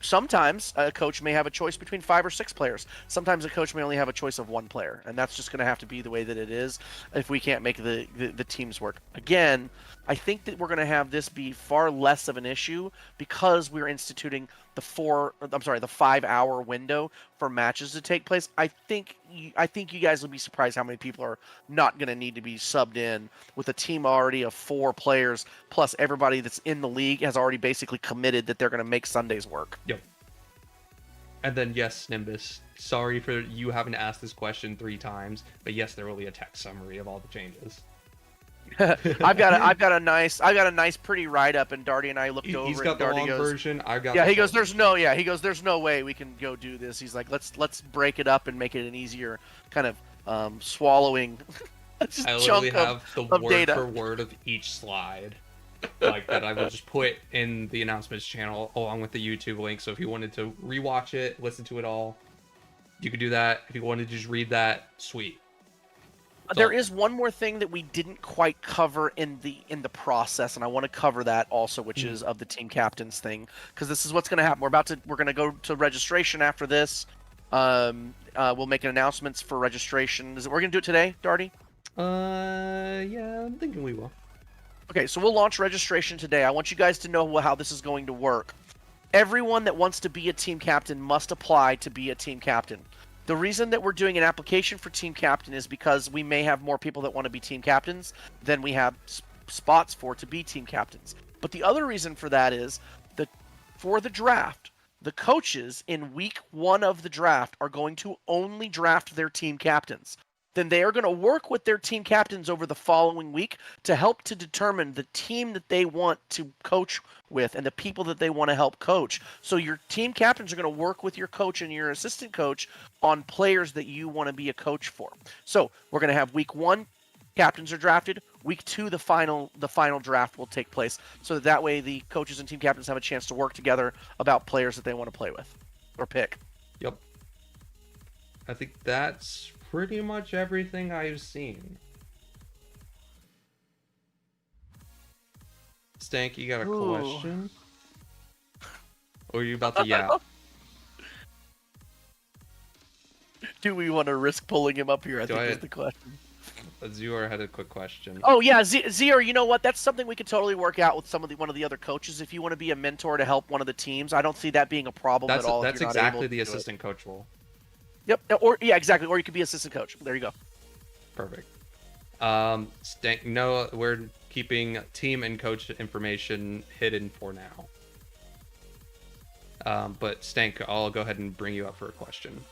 sometimes a coach may have a choice between 5 or 6 players. Sometimes a coach may only have a choice of 1 player, and that's just going to have to be the way that it is if we can't make the teams work. Again, I think that we're going to have this be far less of an issue because we're instituting the 5-hour window for matches to take place. I think you guys will be surprised how many people are not going to need to be subbed in with a team already of 4 players, plus everybody that's in the league has already basically committed that they're going to make Sundays work.
Yep. And then yes, Nimbus, sorry for you having to ask this question 3 times, but yes, there will be a text summary of all the changes.
I've got a nice pretty write up, and Darty and I looked over.
He's got the long version. I've got.
Yeah, he goes. There's no way we can go do this. He's like, let's break it up and make it an easier kind of swallowing.
I literally have the word for word of each slide, like that. I will just put in the announcements channel along with the YouTube link. So if you wanted to rewatch it, listen to it all, you could do that. If you wanted to just read that, sweet.
There is one more thing that we didn't quite cover in the process, and I want to cover that also, which is of the team captains thing, because this is what's going to happen. We're going to go to registration after this. We'll make announcements for registration. We're going to do it today, Darty?
Yeah, I'm thinking we will.
Okay, so we'll launch registration today. I want you guys to know how this is going to work. Everyone that wants to be a team captain must apply to be a team captain. The reason that we're doing an application for team captain is because we may have more people that want to be team captains than we have spots for to be team captains. But the other reason for that is that for the draft, the coaches in week 1 of the draft are going to only draft their team captains. Then they are going to work with their team captains over the following week to help to determine the team that they want to coach with and the people that they want to help coach. So your team captains are going to work with your coach and your assistant coach on players that you want to be a coach for. So we're going to have week 1, captains are drafted. Week 2, the final draft will take place. So that way the coaches and team captains have a chance to work together about players that they want to play with or pick.
Yep. I think that's pretty much everything I've seen. Stank, you got a question? Or are you about to yap?
Do we want to risk pulling him up here? I think is the question.
Zior had a quick question.
Oh yeah, Zior, you know what? That's something we could totally work out with one of the other coaches. If you want to be a mentor to help one of the teams, I don't see that being a problem at all.
That's exactly the assistant coach role.
Yep. Or yeah, exactly. Or you could be assistant coach. There you go.
Perfect. Stank, no, we're keeping team and coach information hidden for now. But Stank, I'll go ahead and bring you up for a question.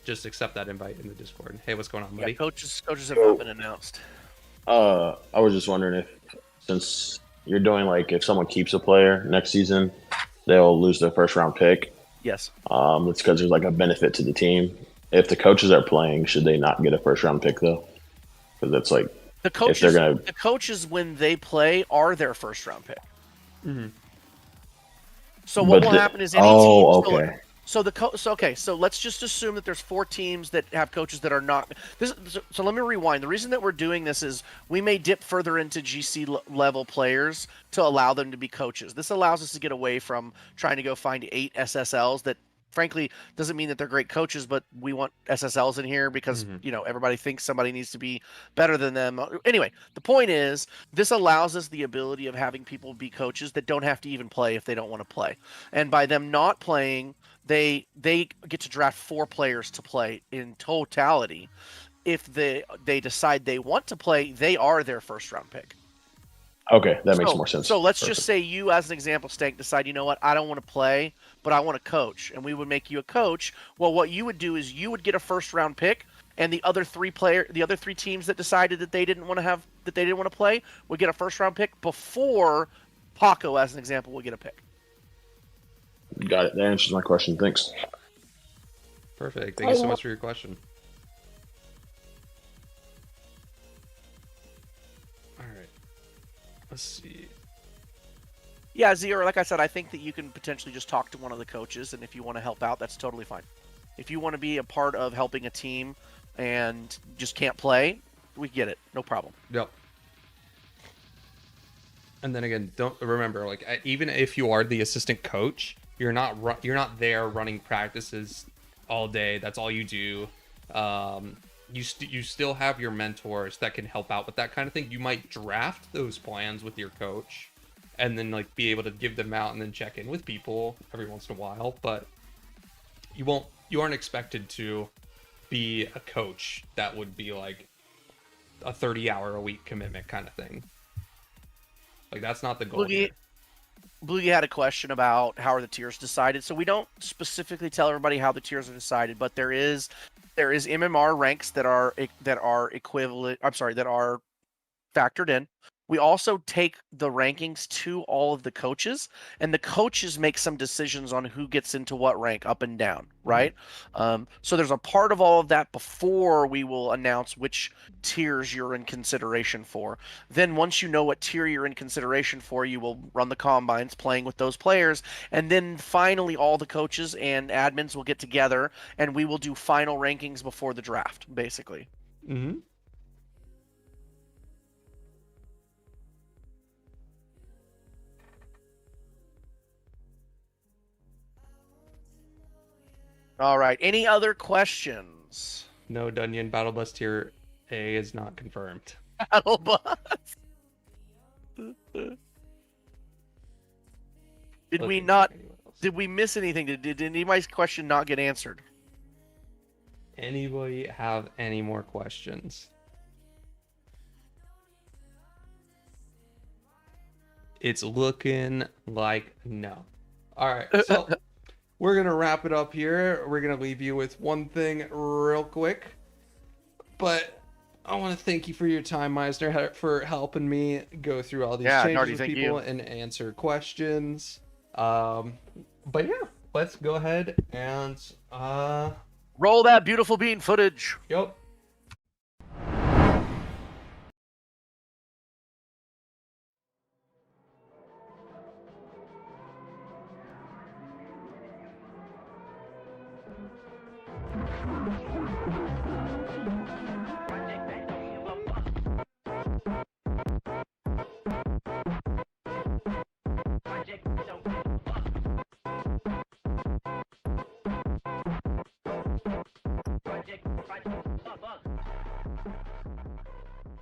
Just accept that invite in the Discord. Hey, what's going on, buddy?
Yeah, coaches have not been announced.
I was just wondering if, since you're doing if someone keeps a player next season, they'll lose their first round pick.
Yes.
It's because there's a benefit to the team. If the coaches are playing, should they not get a first round pick though? Because that's
the coaches. The coaches, when they play, are their first round pick.
Mm-hmm.
So what will happen is any team.
Okay.
So let's just assume that there's 4 teams that have coaches that are not. So let me rewind. The reason that we're doing this is we may dip further into GC level players to allow them to be coaches. This allows us to get away from trying to go find 8 SSLs that, frankly, doesn't mean that they're great coaches, but we want SSLs in here because everybody thinks somebody needs to be better than them. Anyway, the point is this allows us the ability of having people be coaches that don't have to even play if they don't want to play, and by them not playing, they get to draft 4 players to play in totality. If they decide they want to play, they are their first round pick.
Okay, that makes more sense.
So let's
Perfect.
just say you, as an example, Stank, decide, you know what, I don't want to play, but I want to coach, and we would make you a coach. Well, what you would do is you would get a first round pick, and the other three teams that decided that they didn't want to play would get a first round pick before Paco, as an example, would get a pick.
Got it. That answers my question. Thanks.
Perfect. Thank you so much for your question. All right. Let's see.
Yeah, Zero, like I said, I think that you can potentially just talk to one of the coaches, and if you want to help out, that's totally fine. If you want to be a part of helping a team and just can't play, we get it. No problem.
Yep. And then again, don't remember, like, even if you are the assistant coach, you're not there running practices all day. That's all you do. You still have your mentors that can help out with that kind of thing. You might draft those plans with your coach, and then like be able to give them out and then check in with people every once in a while. But you aren't expected to be a coach. That would be like a 30-hour-a-week commitment kind of thing. Like, that's not the goal here.
Bluey had a question about how are the tiers decided. So we don't specifically tell everybody how the tiers are decided, but there is MMR ranks that are equivalent. I'm sorry, that are factored in. We also take the rankings to all of the coaches, and the coaches make some decisions on who gets into what rank, up and down, right? So there's a part of all of that before we will announce which tiers you're in consideration for. Then once you know what tier you're in consideration for, you will run the combines playing with those players, and then finally all the coaches and admins will get together, and we will do final rankings before the draft, basically.
Mm-hmm.
All right. Any other questions?
No, Dunyan, Battle Bus tier A is not confirmed.
Battle Bus. Did we miss anything? Did anybody's question not get answered?
Anybody have any more questions? It's looking like no. All right, so we're going to wrap it up here. We're going to leave you with one thing real quick. But I want to thank you for your time, Meisner, for helping me go through all these changes
Nardi,
with
thank
people
you.
and answer questions. But yeah, let's go ahead and
roll that beautiful bean footage.
Yep.